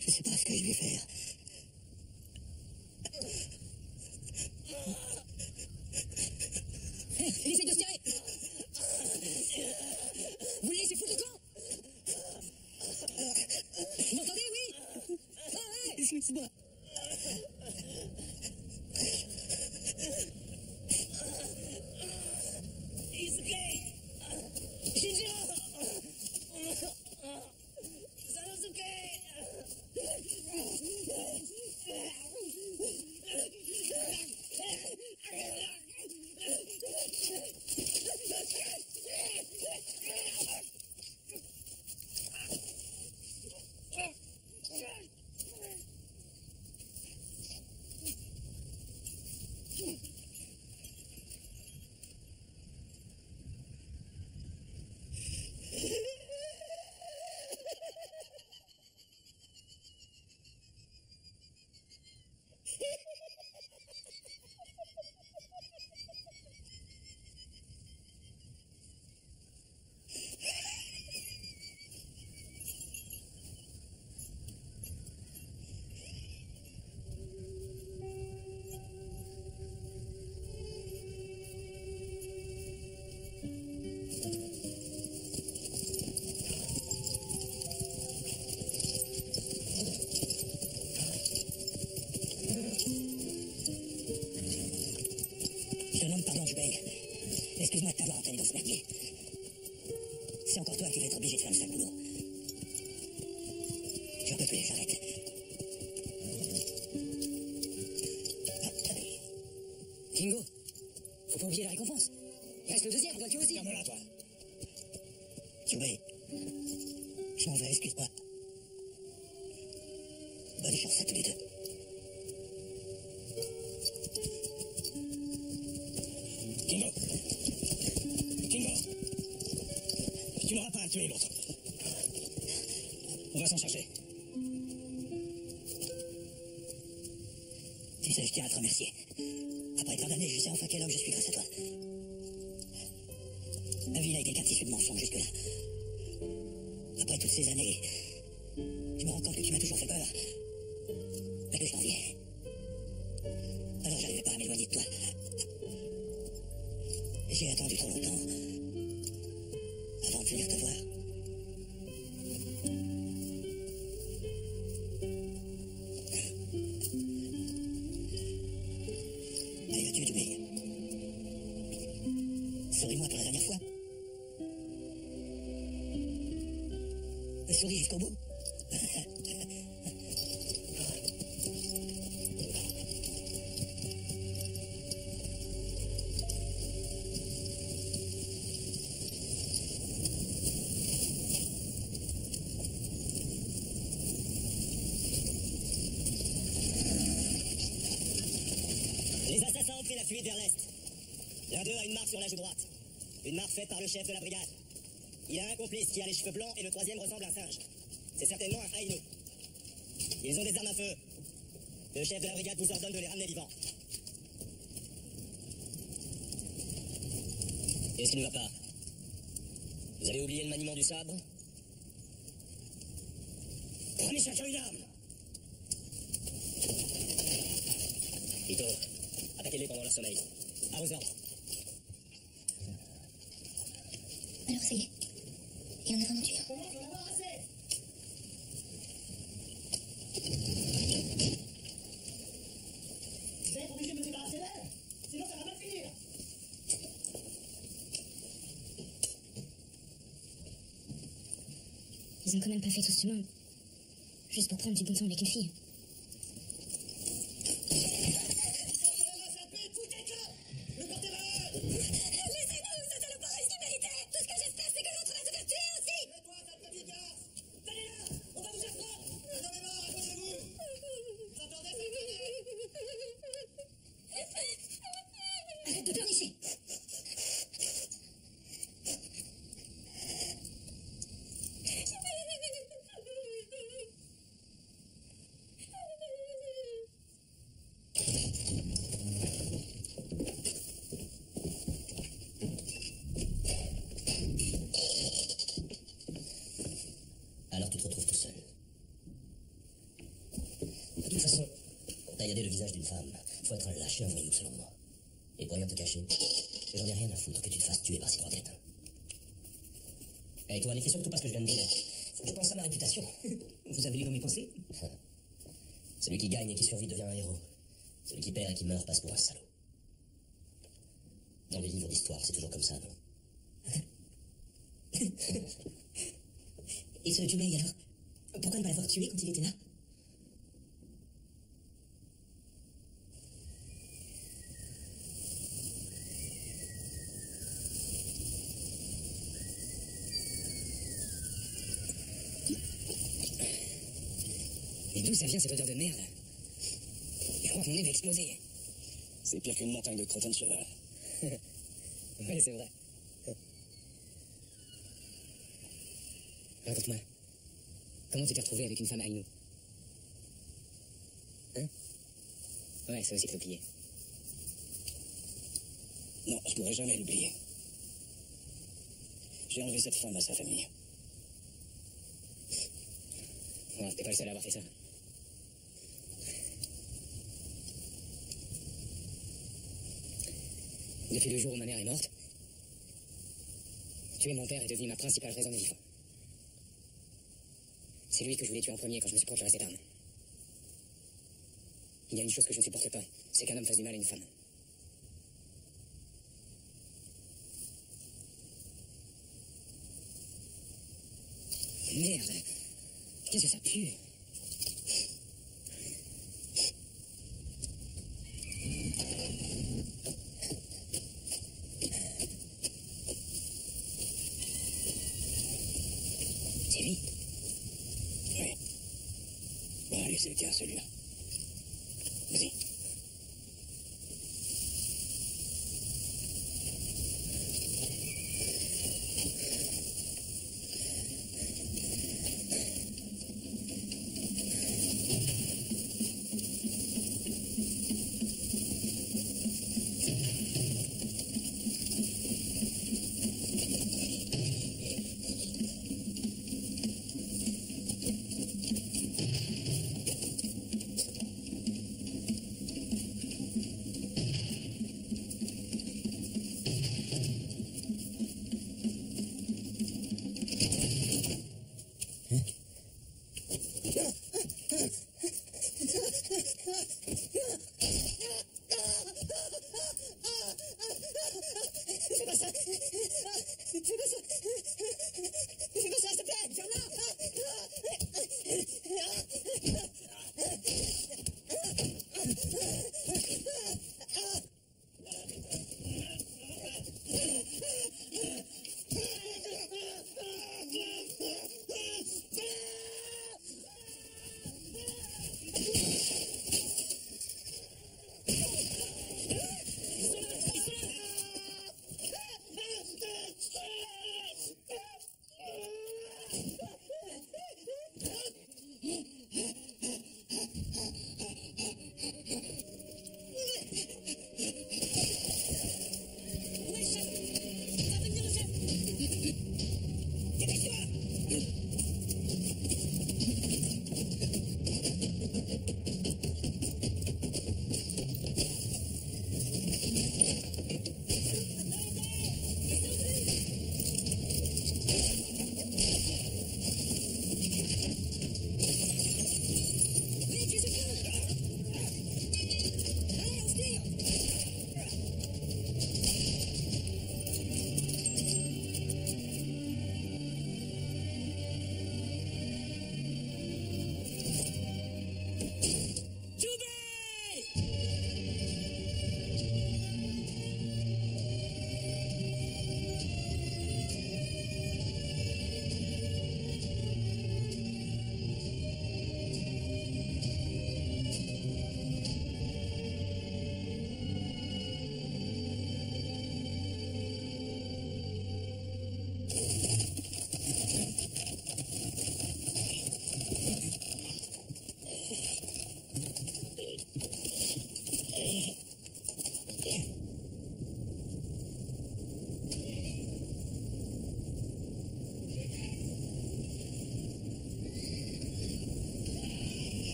Je sais pas ce que je vais faire. Hé, il essaye de se tirer. Vous le laissez foutre le camp. Vous m'entendez, oui? Ah ouais, excuse-moi. Isuke. Shinjiro. Sanosuke. C'est encore toi qui vas être obligé de faire le sale boulot. J'en peux plus, j'arrête. Kingo, faut pas oublier la récompense. Il reste le deuxième, on doit le tuer aussi. Ferme-la, toi. Tchoubé, je m'en vais, excuse-moi. Bonne chance à tous les deux. Kingo, tu n'auras pas à tuer l'autre. On va s'en charger. Tu sais, je tiens à te remercier. Après tant d'années, je sais enfin quel homme je suis grâce à toi. Ma vie n'a été qu'un tissu de mensonges jusque-là. Après toutes ces années, je me rends compte que tu m'as toujours fait peur. Mais que je t'enviais. Alors j'arrivais pas à m'éloigner de toi. J'ai attendu trop longtemps avant de venir te voir. Allez, vas-tu, Djoubé. Souris-moi pour la dernière fois. Souris jusqu'au bout. Les assassins ont pris la fuite vers l'est. L'un d'eux a une marque sur la joue droite. Une marque faite par le chef de la brigade. Il a un complice qui a les cheveux blancs et le troisième ressemble à un singe. C'est certainement un Aïnou. Ils ont des armes à feu. Le chef de la brigade vous ordonne de les ramener vivants. Qu'est-ce qui ne va pas? Vous avez oublié le maniement du sabre? Prenez chacun une arme. Ito, attaquez-les pendant leur sommeil. À vos ordres. Alors, ça y est. Il en a vraiment tué un. Vous êtes obligé de me débarrasser d'elle, sinon ça va mal finir. Ils ont quand même pas fait tout ce monde. Juste pour prendre du bon temps avec une fille. Laissez-nous, ce salopard est ce qu'il méritait. Tout ce que j'espère, c'est que l'autre va se faire tuer aussi. Et toi, sale petite garce, tenez là, on va vous apprendre. Un homme est mort, accrochez-vous. Vous entendez, sale petite? Arrête de pleurnicher. Alors tu te retrouves tout seul. De toute façon, pour taillader le visage d'une femme, faut être un lâche et un voyou selon moi. Et pour rien te cacher, j'en ai rien à foutre que tu te fasses tuer par ces trois crétins. Et toi, n'écris surtout pas ce que je viens de dire. Faut que je pense à ma réputation. Vous avez lu dans mes pensées? Celui qui gagne et qui survit devient un héros. Celui qui perd et qui meurt passe pour un salaud. Dans les livres d'histoire, c'est toujours comme ça, non? Et ce Djoubé, alors? Pourquoi ne pas l'avoir tué quand il était là? Et d'où ça vient cette odeur de merde? Je crois que mon nez va exploser. C'est pire qu'une montagne de crottins de cheval. Oui, c'est vrai. Raconte-moi. Comment tu t'es retrouvé avec une femme Aïnou? Hein? Ouais, ça aussi t'as oublié. Non, je pourrais jamais l'oublier. J'ai enlevé cette femme à sa famille. Ouais, t'es pas le seul à avoir fait ça. Depuis le jour où ma mère est morte, tuer mon père est devenu ma principale raison de vivre. C'est lui que je voulais tuer en premier quand je me suis procuré cette arme. Il y a une chose que je ne supporte pas, c'est qu'un homme fasse du mal à une femme. Merde. Qu'est-ce que ça pue? C'est lui? Oui. Bon, allez, c'est le tien, celui-là. Vas-y.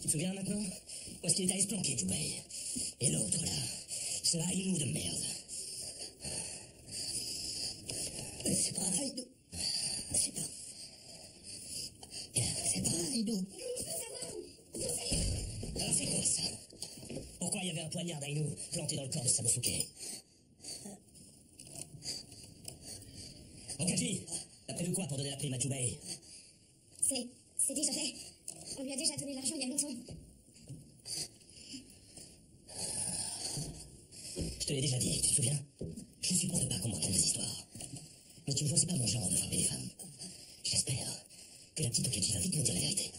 te souviens maintenant? Où est-ce qu'il est allé se planquer, Jubei? Et l'autre, là, ce Aïnou de merde. C'est pas Aïnou. C'est pas Aïnou. Alors c'est quoi ça? Pourquoi il y avait un poignard d'Aïnou planté dans le corps de Samosuke? Okaji, t'as prévu quoi pour donner la prime à Jubei? C'est déjà fait. On lui a déjà donné l'argent il y a longtemps. Je te l'ai déjà dit, tu te souviens? Je supporte pas qu'on me raconte des histoires. Mais tu vois, c'est pas mon genre de frapper les femmes. J'espère que la petite Okaji va vite nous dire la vérité.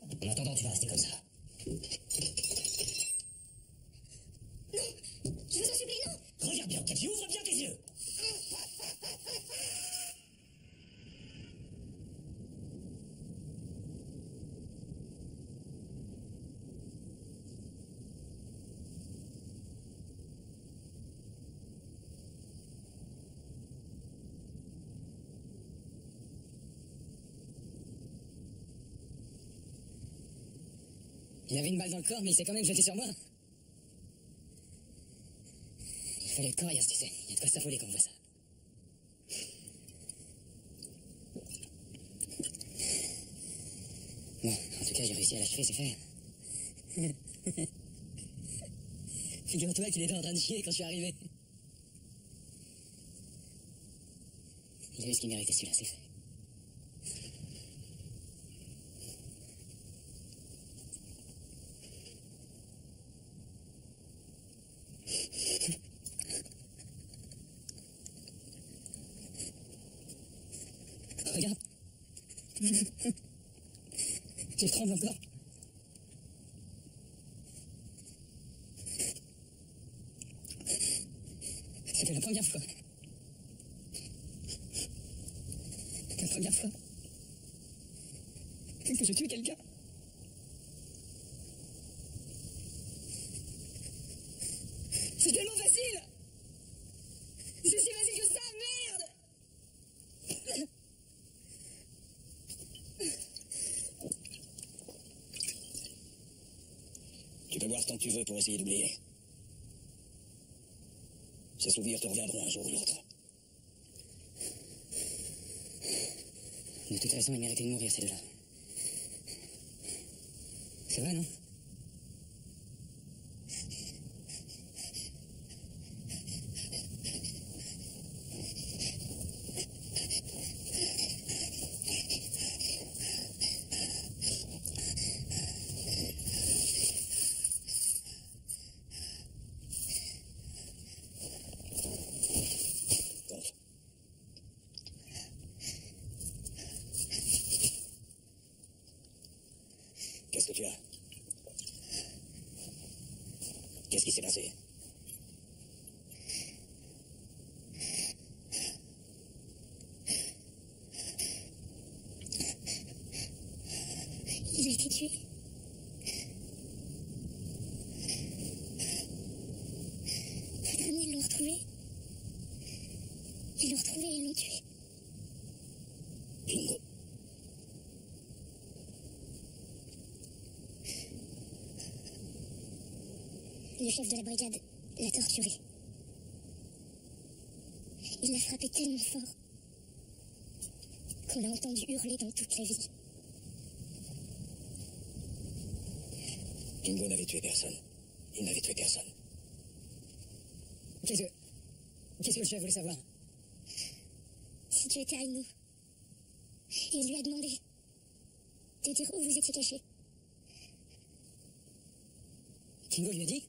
En attendant, tu vas rester comme ça. Non! Je vous en supplie, non! Regarde bien, Okaji, ouvre bien tes yeux! Il avait une balle dans le corps, mais il s'est quand même jeté sur moi. Il fallait être coriace, tu sais. Il y a de quoi s'affoler quand on voit ça. Bon, en tout cas, j'ai réussi à l'achever, c'est fait. Figure-toi qu'il était en train de chier quand je suis arrivé. Il a eu ce qu'il méritait, celui-là, c'est fait. Regarde. Je tremble encore. C'était la première fois. La première fois que je tue quelqu'un. C'est tellement facile. C'est si facile que ça, merde. Tu peux boire tant que tu veux pour essayer d'oublier. Ces souvenirs te reviendront un jour ou l'autre. De toute façon, ils méritaient de mourir, ces deux-là. C'est vrai, non? Compte. Qu'est-ce que tu as? Qu'est-ce qui s'est passé? Il a été tué. Le dernier, ils l'ont retrouvé. Ils l'ont retrouvé et ils l'ont tué. Bingo. Le chef de la brigade l'a torturé. Il l'a frappé tellement fort qu'on l'a entendu hurler dans toute la ville. Bingo n'avait tué personne. Il n'avait tué personne. Qu'est-ce que le chef voulait savoir? Si tu étais Aino, et il lui a demandé de dire où vous étiez caché. Kingo lui a dit?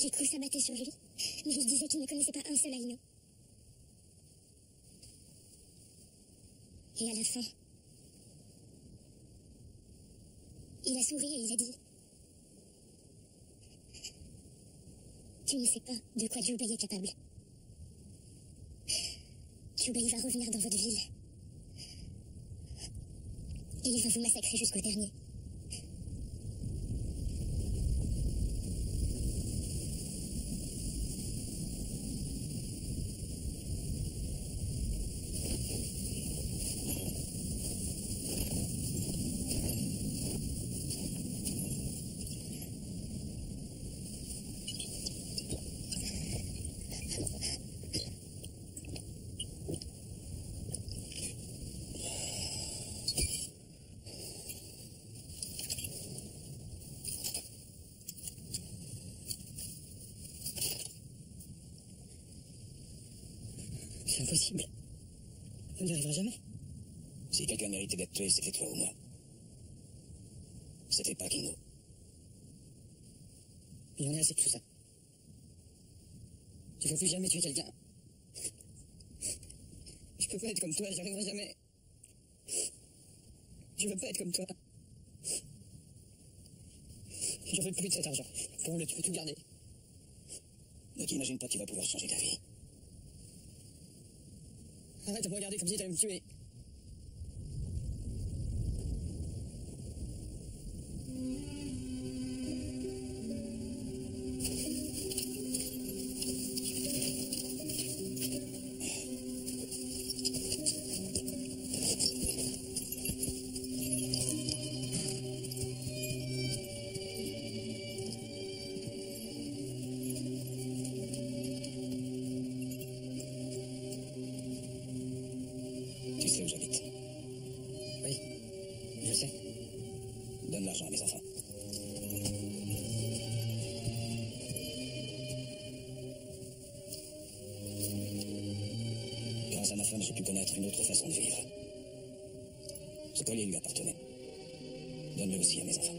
Les coups s'abattaient sur lui, mais il disait qu'il ne connaissait pas un seul Aino. Et à la fin, il a souri et il a dit: tu ne sais pas de quoi Jubei est capable. Jubei va revenir dans votre ville. Et il va vous massacrer jusqu'au dernier. C'est impossible. On n'y arrivera jamais. Si quelqu'un méritait d'être tué, c'était toi ou moi. C'était pas Kingo. Il y en a assez de tout ça. Je ne veux plus jamais tuer quelqu'un. Je peux pas être comme toi, j'y arriverai jamais. Je veux pas être comme toi. J'en veux plus de cet argent. Prends-le, tu peux tout garder. Ne t'imagine pas que tu vas pouvoir changer ta vie. Arrête de me regarder comme si t'allais me tuer. femme, j'ai pu connaître une autre façon de vivre. Ce collier lui appartenait. Donne-le aussi à mes enfants.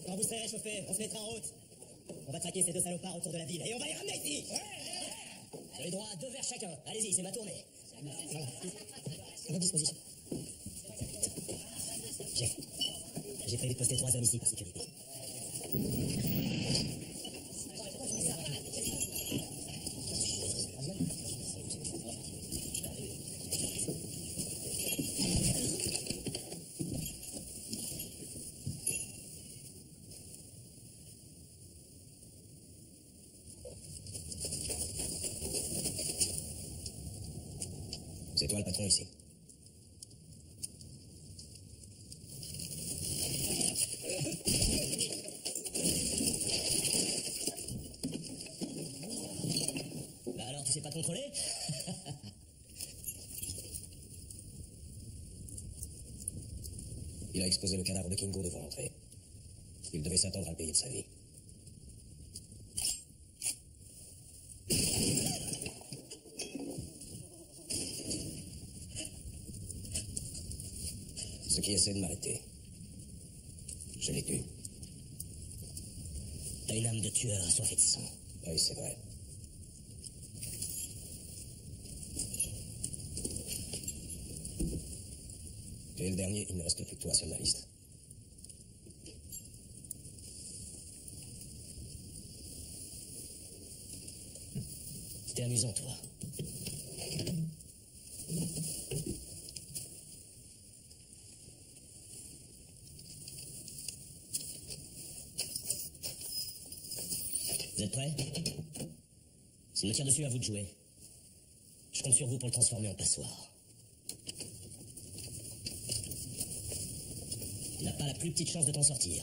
Quand vous serez réchauffé, on se mettra en route. On va traquer ces deux salopards autour de la ville et on va les ramener ici. Vous avez droit à 2 verres chacun. Allez-y, c'est ma tournée. Voilà. À votre disposition. Chef, j'ai prévu de poster 3 hommes ici par sécurité. C'est toi le patron ici. Bah alors, tu sais pas contrôler? Il a exposé le cadavre de Kingo devant l'entrée. Il devait s'attendre à le payer de sa vie. Ceux qui essaient de m'arrêter, je les tue. T'as une âme de tueur assoiffé de sang. Oui, c'est vrai. Tu es le dernier, il ne reste plus que toi sur ma liste. C'était amusant, toi. Vous êtes prêts? S'il me tire dessus, à vous de jouer. Je compte sur vous pour le transformer en passoire. Tu n'as pas la plus petite chance de t'en sortir.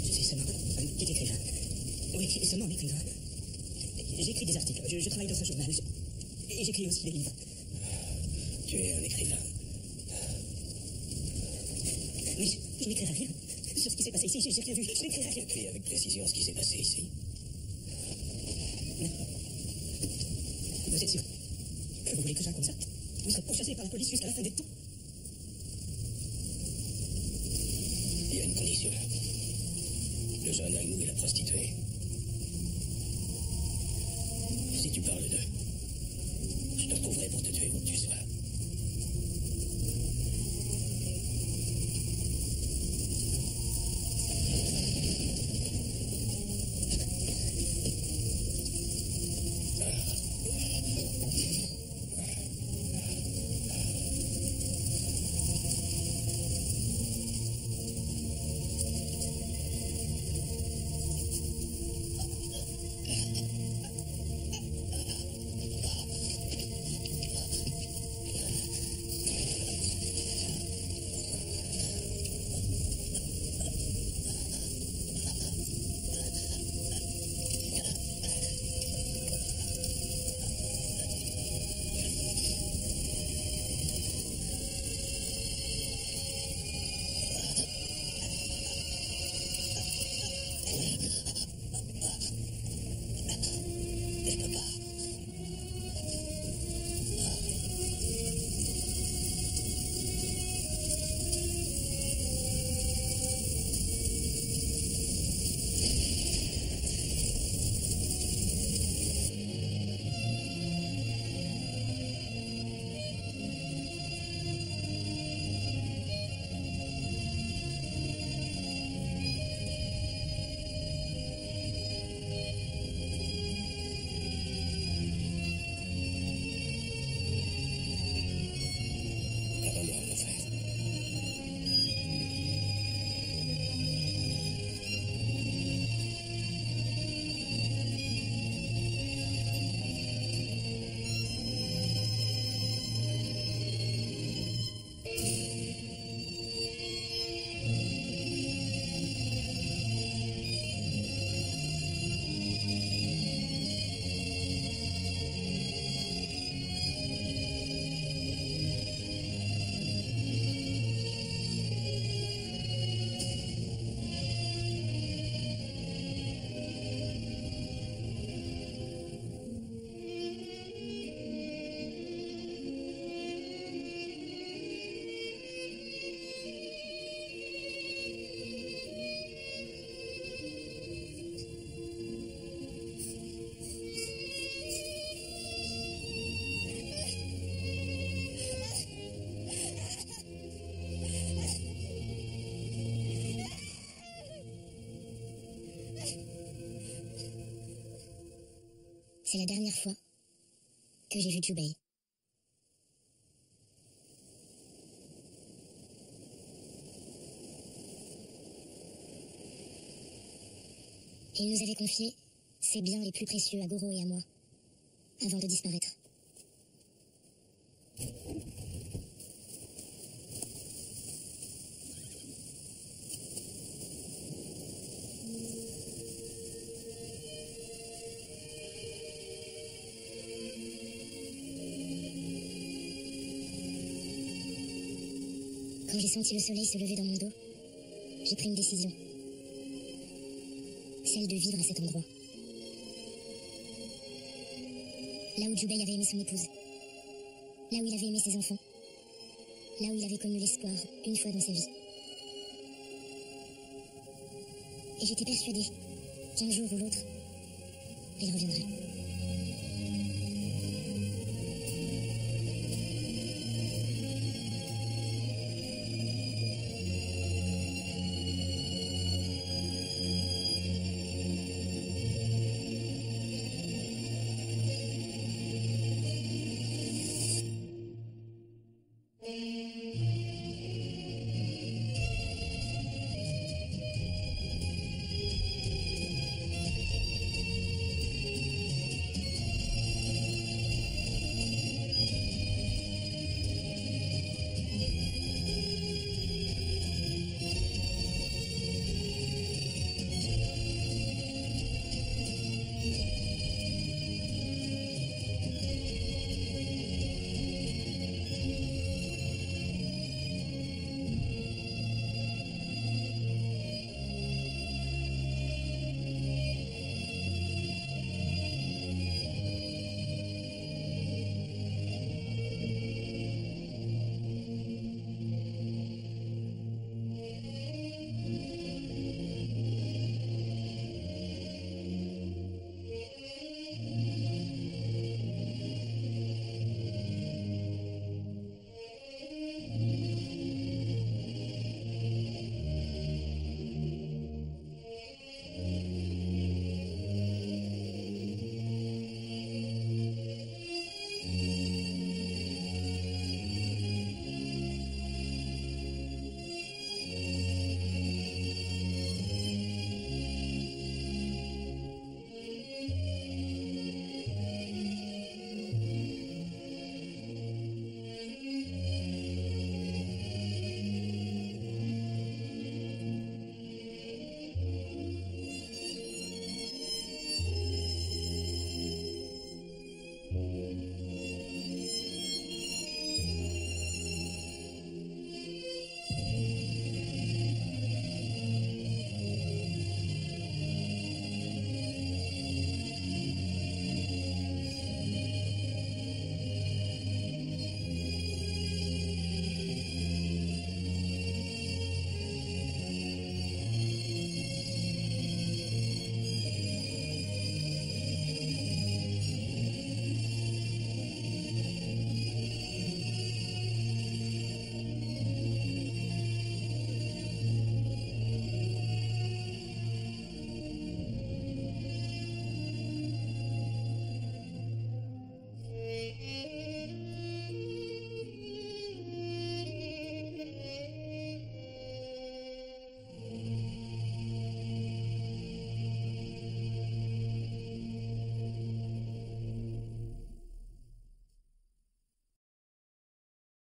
Je suis seulement un petit écrivain. Oui, seulement un écrivain. J'écris des articles, je travaille dans un journal. Et j'écris aussi des livres. Tu es un écrivain. Oui, je n'écrirai rien sur ce qui s'est passé ici, j'ai rien vu, je n'écrirai rien. Écris avec précision ce qui s'est passé ici. Vous êtes sûr que vous voulez que j'aille comme ça? Vous serez pourchassé par la police jusqu'à la fin des temps. Il y a une condition. Le jeune Ainou et la prostituée. Si tu parles d'eux, je te retrouverai pour te tuer où que tu sois. Attends-moi, mon frère. C'est la dernière fois que j'ai vu Jubei. Il nous avait confié ses biens les plus précieux à Goro et à moi, avant de disparaître. Quand j'ai senti le soleil se lever dans mon dos, j'ai pris une décision. Celle de vivre à cet endroit. Là où Jubei avait aimé son épouse. Là où il avait aimé ses enfants. Là où il avait connu l'espoir une fois dans sa vie. Et j'étais persuadée qu'un jour ou l'autre, il reviendrait.